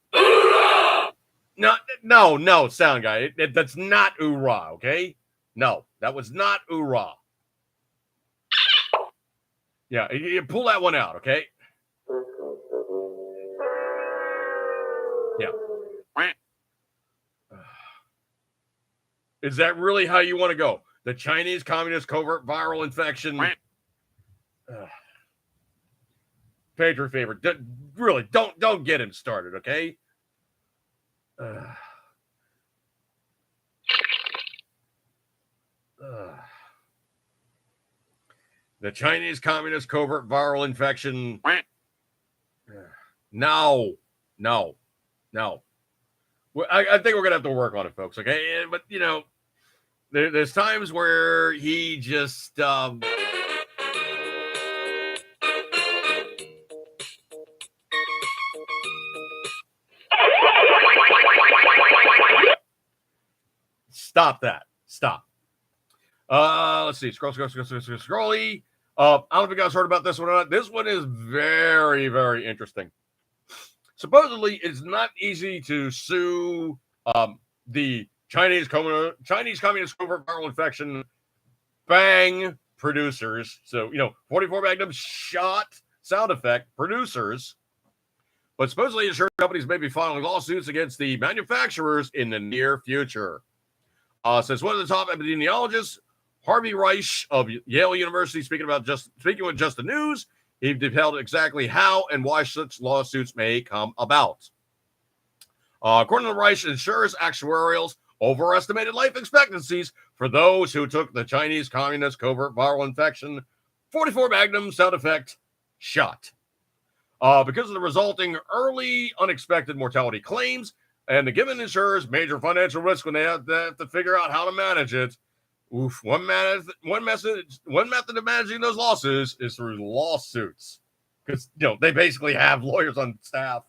No, sound guy. That's not oorah, okay? No, that was not oorah. Yeah, you pull that one out, okay? Yeah. Is that really how you want to go? The Chinese Communist covert viral infection. Pedro Favorite, really don't get him started, okay? The Chinese Communist covert viral infection. No. I think we're gonna have to work on it, folks. Okay, but there's times where he just stop that. Stop. Let's see. Scrolly. I don't know if you guys heard about this one or not. This one is very, very interesting. Supposedly, it's not easy to sue the Chinese Communist covert viral infection bang producers. So, 44 Magnum shot sound effect producers. But supposedly, insurance companies may be filing lawsuits against the manufacturers in the near future. Since one of the top epidemiologists, Harvey Reich of Yale University, speaking with Just the News, he detailed exactly how and why such lawsuits may come about. According to Reich, insurers' actuarials overestimated life expectancies for those who took the Chinese Communist covert viral infection 44 Magnum sound effect shot. Because of the resulting early unexpected mortality claims and the given insurers major financial risk when they have to figure out how to manage it. One method of managing those losses is through lawsuits, because they basically have lawyers on staff.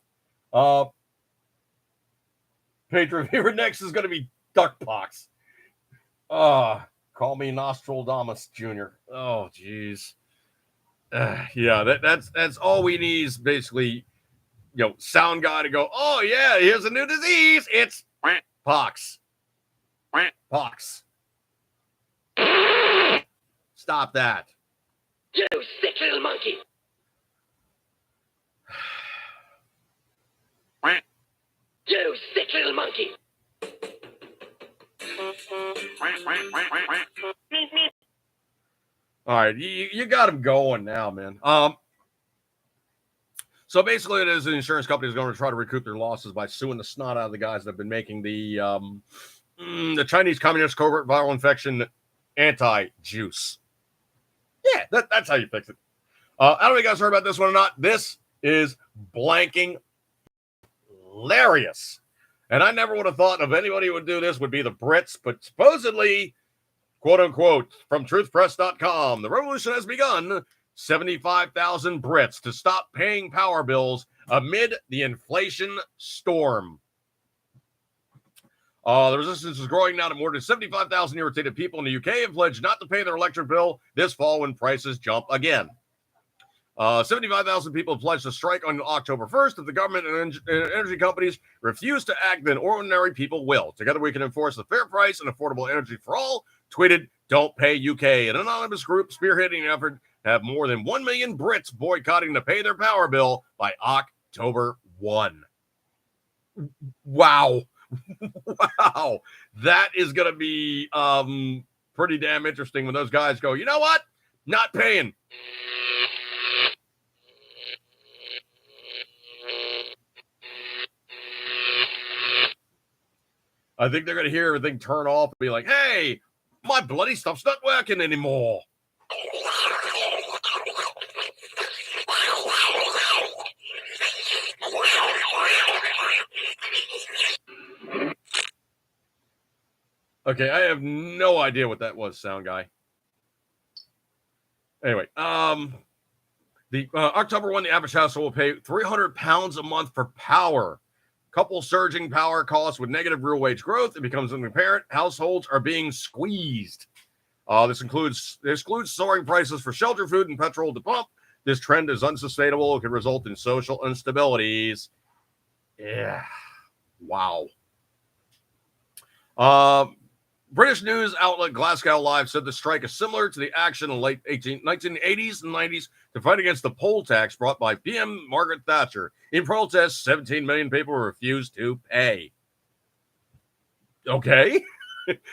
Patron favorite next is going to be duckpox. Call me Nostradamus Jr. Oh, jeez. Yeah, that's all we need is basically, sound guy to go, oh, yeah, here's a new disease. It's pox. Pox. Stop that. You sick little monkey. You sick little monkey. All right, you got him going now, man. So basically, it is the insurance company is going to try to recoup their losses by suing the snot out of the guys that have been making the Chinese Communist covert viral infection anti-juice. Yeah, that's how you fix it. I don't know if you guys heard about this one or not. This is blanking hilarious. And I never would have thought of anybody who would do this would be the Brits, but supposedly, quote unquote, from truthpress.com, the revolution has begun. 75,000 Brits to stop paying power bills amid the inflation storm. The resistance is growing now to more than 75,000 irritated people in the UK have pledged not to pay their electric bill this fall when prices jump again. 75,000 people pledged to strike on October 1st if the government and energy companies refuse to act, then ordinary people will. Together we can enforce a fair price and affordable energy for all, tweeted Don't Pay UK, an anonymous group spearheading an effort to have more than 1 million Brits boycotting to pay their power bill by October 1. Wow. Wow. That is going to be pretty damn interesting when those guys go, you know what? Not paying. I think they're going to hear everything turn off and be like, hey, my bloody stuff's not working anymore. Okay, I have no idea what that was, sound guy. Anyway, the October 1, the average household will pay £300 a month for power. Couple surging power costs with negative real wage growth. It becomes apparent households are being squeezed. This includes soaring prices for shelter, food, and petrol to pump. This trend is unsustainable. It could result in social instabilities. Yeah. Wow. British news outlet Glasgow Live said the strike is similar to the action in late 1980s and 90s to fight against the poll tax brought by PM Margaret Thatcher. In protest, 17 million people refused to pay. Okay.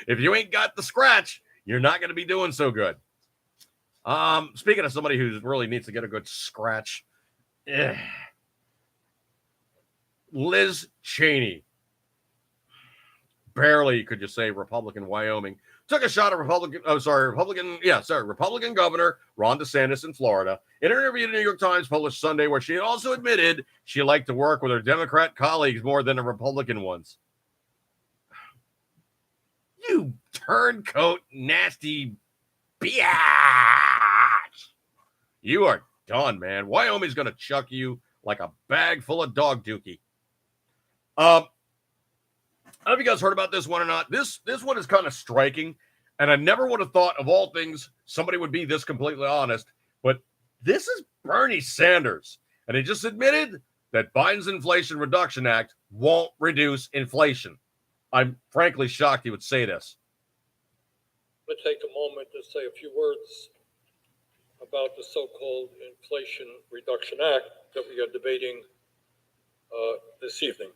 If you ain't got the scratch, you're not going to be doing so good. Speaking of somebody who really needs to get a good scratch, Liz Cheney. Barely could you say Republican Wyoming took a shot at Republican Governor Ron DeSantis in Florida. In an interview the New York Times published Sunday, where she also admitted she liked to work with her Democrat colleagues more than the Republican ones. You turncoat, nasty bitch! You are done, man. Wyoming's gonna chuck you like a bag full of dog dookie. I don't know if you guys heard about this one or not. This one is kind of striking, and I never would have thought of all things somebody would be this completely honest, but this is Bernie Sanders, and he just admitted that Biden's Inflation Reduction Act won't reduce inflation. I'm frankly shocked he would say this. I'm going to take a moment to say a few words about the so-called Inflation Reduction Act that we are debating this evening.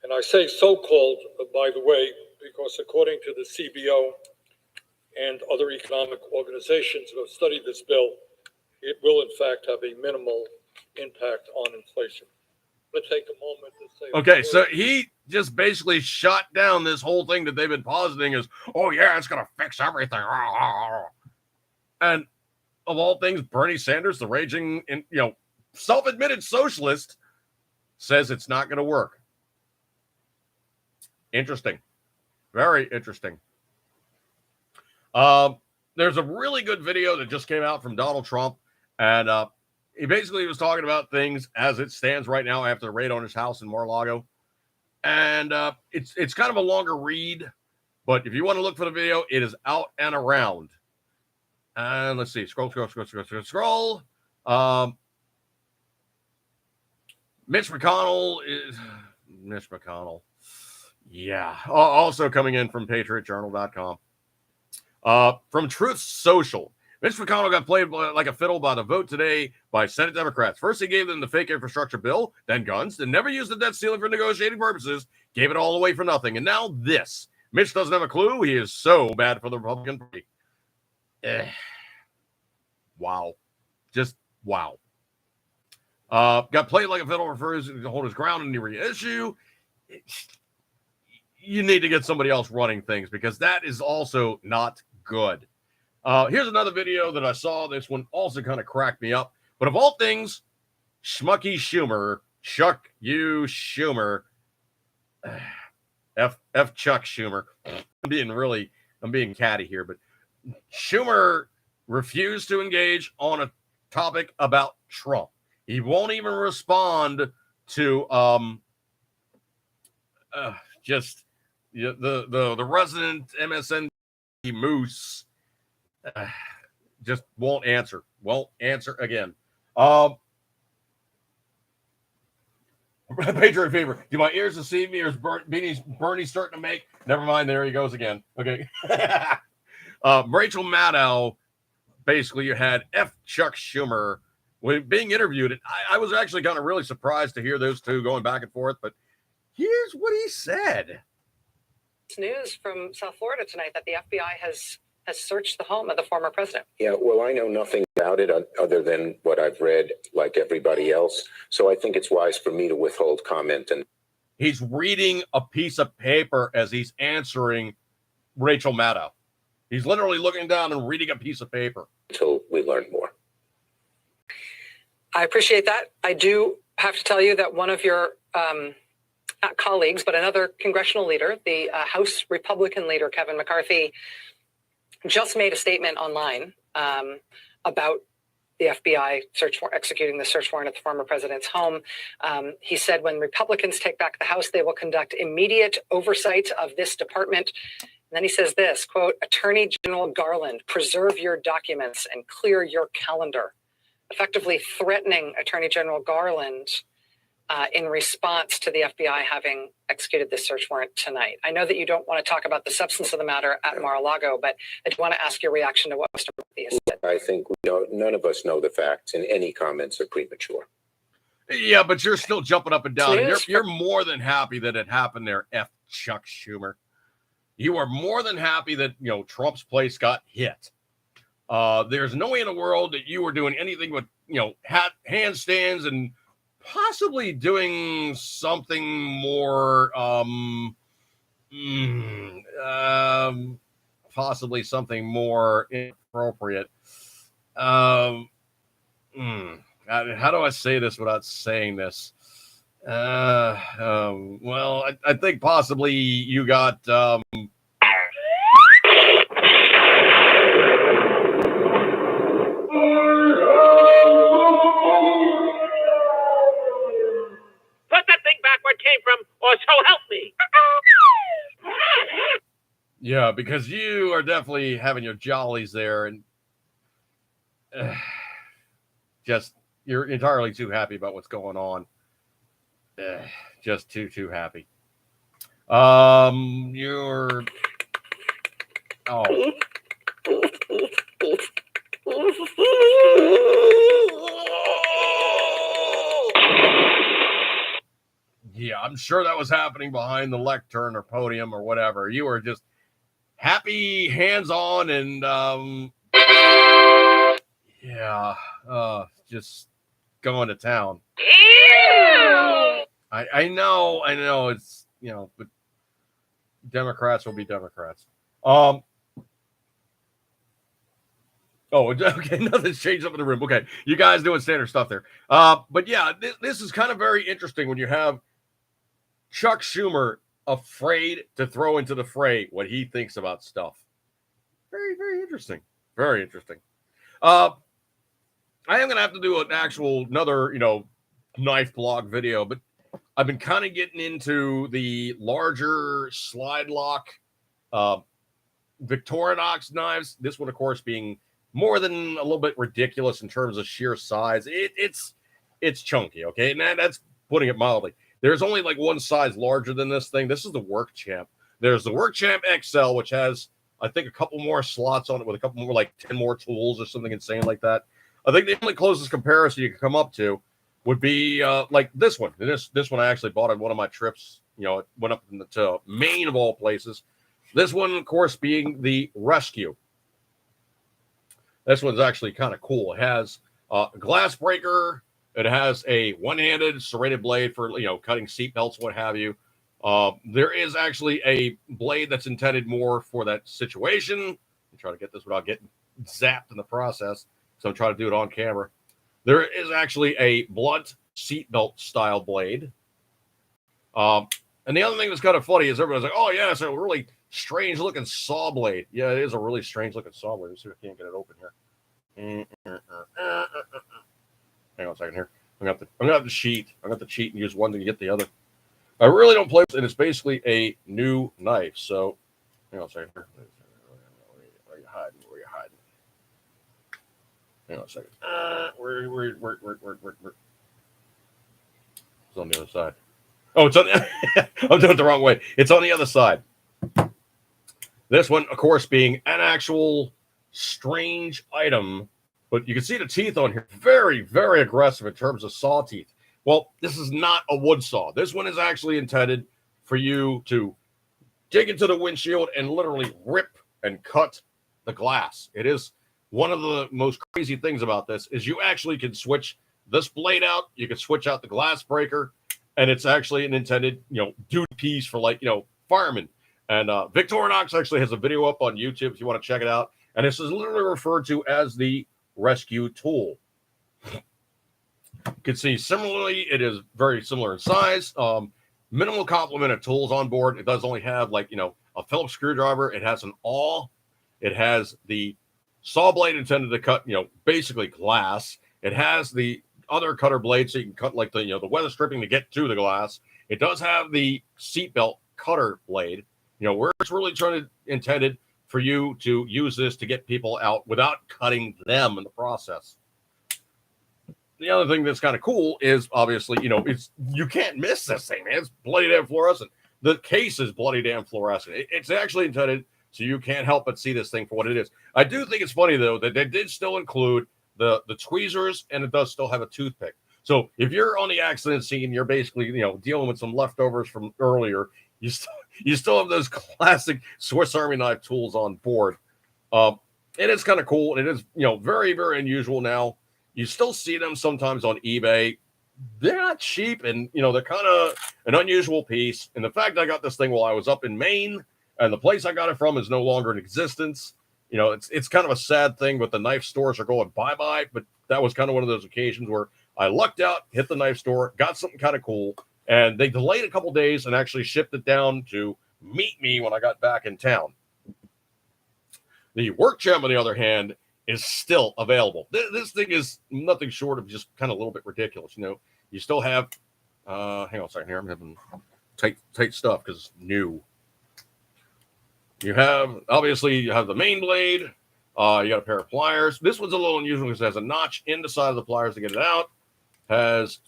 And I say so-called, by the way, because according to the CBO and other economic organizations who have studied this bill, it will in fact have a minimal impact on inflation. I'm going to take a moment to say... Okay, so he just basically shot down this whole thing that they've been positing as, oh yeah, it's going to fix everything. And of all things, Bernie Sanders, the raging, self-admitted socialist, says it's not going to work. Interesting. Very interesting. There's a really good video that just came out from Donald Trump, and he basically was talking about things as it stands right now after the raid on his house in Mar-a-Lago. And it's kind of a longer read, but if you want to look for the video, it is out and around. And let's see, scroll. Mitch McConnell. Yeah. Also coming in from patriotjournal.com. From Truth Social. Mitch McConnell got played like a fiddle by the vote today by Senate Democrats. First, he gave them the fake infrastructure bill, then guns, then never used the debt ceiling for negotiating purposes, gave it all away for nothing. And now this. Mitch doesn't have a clue. He is so bad for the Republican Party. Wow. Just wow. Got played like a fiddle, refers to hold his ground in the reissue. You need to get somebody else running things because that is also not good. Here's another video that I saw. This one also kind of cracked me up. But of all things, Schmucky Schumer, Chuck you Schumer, F Chuck Schumer. I'm being catty here, but Schumer refused to engage on a topic about Trump. He won't even respond to just the resident MSNBC moose. Just won't answer again. Patriot favor. Do my ears deceive me, or is Bernie starting to make? Never mind. There he goes again. Okay. Rachel Maddow. Basically, you had F. Chuck Schumer being interviewed. And I was actually kind of really surprised to hear those two going back and forth. But here's what he said. News from South Florida tonight that the FBI has searched the home of the former president. Yeah, well, I know nothing about it other than what I've read, like everybody else. So I think it's wise for me to withhold comment. And he's reading a piece of paper as he's answering Rachel Maddow. He's literally looking down and reading a piece of paper. Until we learn more. I appreciate that. I do have to tell you that one of your not colleagues, but another congressional leader, the House Republican leader, Kevin McCarthy, just made a statement online about the FBI executing the search warrant at the former president's home. He said, when Republicans take back the House, they will conduct immediate oversight of this department. And then he says this, quote, Attorney General Garland, preserve your documents and clear your calendar, effectively threatening Attorney General Garland in response to the FBI having executed this search warrant tonight. I know that you don't want to talk about the substance of the matter at Mar-a-Lago, but I do want to ask your reaction to what Mr. Murphy said. I think none of us know the facts, and any comments are premature. Yeah, but you're still jumping up and down. You're more than happy that it happened there, F. Chuck Schumer. You are more than happy that Trump's place got hit. There's no way in the world that you were doing anything but handstands and possibly doing something more, possibly something more inappropriate. How do I say this without saying this? Well, I think possibly you got, Came from, or so help me. Yeah, because you are definitely having your jollies there, and just you're entirely too happy about what's going on. Just too happy. You're Yeah, I'm sure that was happening behind the lectern or podium or whatever. You were just happy, hands-on, and just going to town. I know. It's but Democrats will be Democrats. Oh, okay. Nothing's changed up in the room. Okay, you guys doing standard stuff there. But yeah, this is kind of very interesting when you have Chuck Schumer afraid to throw into the fray what he thinks about stuff. Very, very interesting. Very interesting. I am going to have to do another, knife blog video, but I've been kind of getting into the larger slide lock Victorinox knives. This one, of course, being more than a little bit ridiculous in terms of sheer size. It's chunky, okay? And that's putting it mildly. There's only like one size larger than this thing. This is the Work Champ. There's the Work Champ XL, which has, I think, a couple more slots on it with a couple more, like 10 more tools or something insane like that. I think the only closest comparison you can come up to would be like this one. And this one I actually bought on one of my trips. You know, it went up to Maine of all places. This one, of course, being the Rescue. This one's actually kind of cool. It has a glass breaker. It has a one-handed serrated blade for, you know, cutting seat belts, what have you. There is actually a blade that's intended more for that situation. I'm trying to get this without getting zapped in the process, so I'm trying to do it on camera. There is actually a blunt seatbelt style blade. And the other thing that's kind of funny is everybody's like, oh, yeah, it's a really strange looking saw blade. Yeah, it is a really strange looking saw blade. Let's see if I can't get it open here. Hang on a second here. I'm gonna have the sheet. I'm gonna have to cheat and use one to get the other. I really don't play with it, and it's basically a new knife. So hang on a second here. Where are you hiding? Where are you hiding? Hang on a second. Where? It's on the other side. Oh, it's on the I'm doing it the wrong way. It's on the other side. This one, of course, being an actual strange item. But you can see the teeth on here, very, very aggressive in terms of saw teeth. Well, this is not a wood saw. This one is actually intended for you to dig into the windshield and literally rip and cut the glass. It is one of the most crazy things about this is you actually can switch this blade out. You can switch out the glass breaker, and it's actually an intended, you know, duty piece for, like, you know, firemen. And Victorinox actually has a video up on YouTube if you want to check it out. And this is literally referred to as the Rescue tool. You can see similarly, it is very similar in size. Minimal complement of tools on board. It does only have, like, you know, a Phillips screwdriver. It has an awl. It has the saw blade intended to cut, you know, basically glass. It has the other cutter blade so you can cut, like, the, you know, the weather stripping to get to the glass. It does have the seatbelt cutter blade, you know, where it's really intended for you to use this to get people out without cutting them in the process. The other thing that's kind of cool is, obviously, you know, you can't miss this thing, man. It's bloody damn fluorescent. The case is bloody damn fluorescent. It's actually intended so you can't help but see this thing for what it is. I do think it's funny, though, that they did still include the tweezers, and it does still have a toothpick. So if you're on the accident scene, you're basically, you know, dealing with some leftovers from earlier, you still have those classic Swiss Army knife tools on board. And it's kind of cool. And it is, you know, very, very unusual now. You still see them sometimes on eBay. They're not cheap, and, you know, they're kind of an unusual piece. And the fact I got this thing while I was up in Maine, and the place I got it from is no longer in existence. You know, it's kind of a sad thing, but the knife stores are going bye-bye. But that was kind of one of those occasions where I lucked out, hit the knife store, got something kind of cool. And they delayed a couple days and actually shipped it down to meet me when I got back in town. The Work Champ, on the other hand, is still available. This thing is nothing short of just kind of a little bit ridiculous. You know, you still have, hang on a second here. I'm having tight stuff because it's new. You have, obviously, you have the main blade. You got a pair of pliers. This one's a little unusual because it has a notch in the side of the pliers to get it out. Has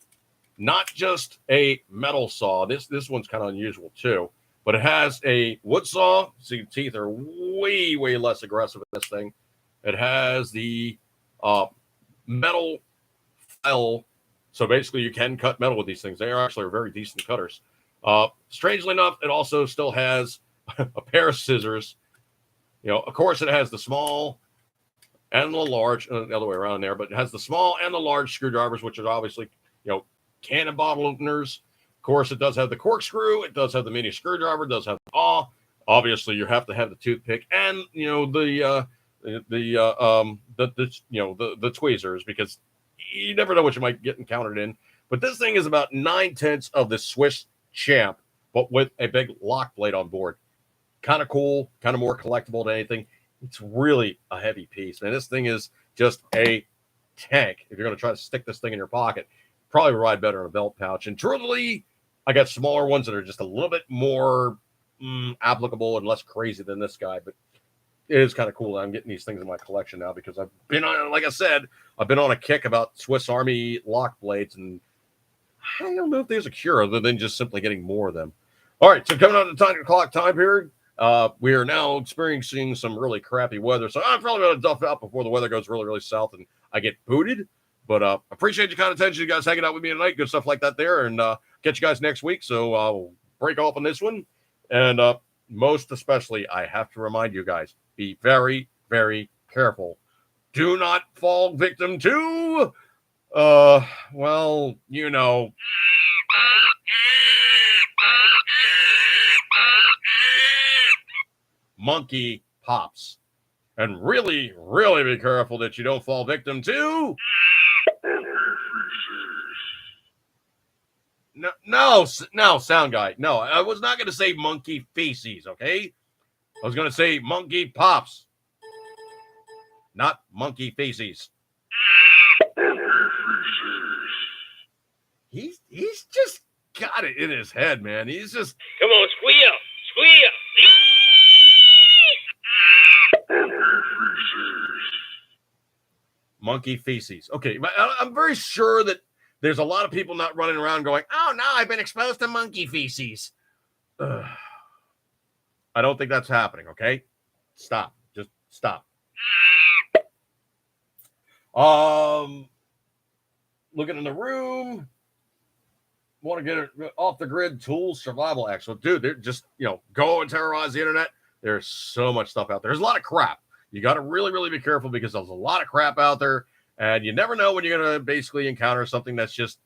not just a metal saw. This one's kind of unusual too, but it has a wood saw. So your teeth are way, way less aggressive with this thing. It has the metal file. So basically you can cut metal with these things. They are actually very decent cutters. Strangely enough, it also still has a pair of scissors. You know, of course, it has the small and the large, the other way around there, but it has the small and the large screwdrivers, which are obviously, you know, cannon bottle openers. Of course, it does have the corkscrew. It does have the mini screwdriver. It does have the awl. Obviously, you have to have the toothpick and, you know, the tweezers, because you never know what you might get encountered in. But this thing is about 9/10 of the Swiss Champ, but with a big lock blade on board. Kind of cool, kind of more collectible than anything. It's really a heavy piece, man. This thing is just a tank. If you're going to try to stick this thing in your pocket, probably ride better in a belt pouch. And truthfully, I got smaller ones that are just a little bit more applicable and less crazy than this guy, but it is kind of cool that I'm getting these things in my collection now because I've been on, like I said, I've been on a kick about Swiss Army lock blades, and I don't know if there's a cure other than just simply getting more of them. All right, so coming on the time clock time period, we are now experiencing some really crappy weather, so I'm probably going to duff out before the weather goes really, really south and I get booted. But appreciate your kind attention, you guys hanging out with me tonight, good stuff like that there, and catch you guys next week. So we'll break off on this one, and most especially, I have to remind you guys, be very, very careful. Do not fall victim to, well, you know, monkey pops. And really, really be careful that you don't fall victim to. No, sound guy. No, I was not going to say monkey feces, okay? I was going to say monkey pops, not monkey feces. He's just got it in his head, man. He's just... Come on, squeal, squeal. Monkey feces. Okay, I'm very sure that there's a lot of people not running around going, oh, no, I've been exposed to monkey feces. Ugh. I don't think that's happening, okay? Stop. Just stop. Looking in the room. Want to get it off the grid tools, survival acts. So, dude, they're just, go and terrorize the internet. There's so much stuff out there. There's a lot of crap. You got to really, really be careful because there's a lot of crap out there. And you never know when you're going to basically encounter something that's just...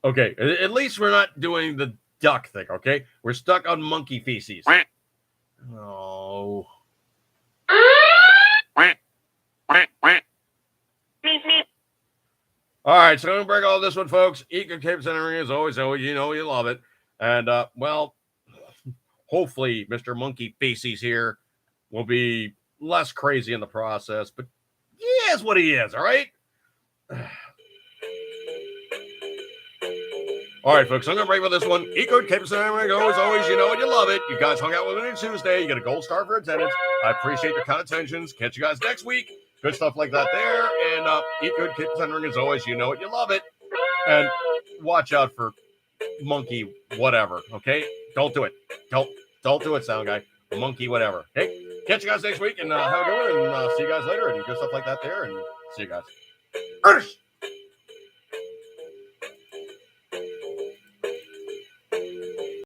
Okay, at least we're not doing the duck thing, okay? We're stuck on monkey feces. Oh. All right, so I'm going to break all this one, folks. Eat good capes and everything as always. You know you love it. And, well, hopefully Mr. Monkey Feces here will be less crazy in the process. But he is what he is, all right? All right, folks, I'm going to break with this one. Eat good capes and everything as always. You know it, you love it. You guys hung out with me on Tuesday. You get a gold star for attendance. I appreciate your kind attentions. Catch you guys next week. Good stuff like that there. And eat good capes and everything as always. You know it, you love it. And watch out for monkey whatever, okay? Don't do it. Don't do it, sound guy. Monkey whatever. Okay? Catch you guys next week and have a good one. And see you guys later. And good stuff like that there. And see you guys.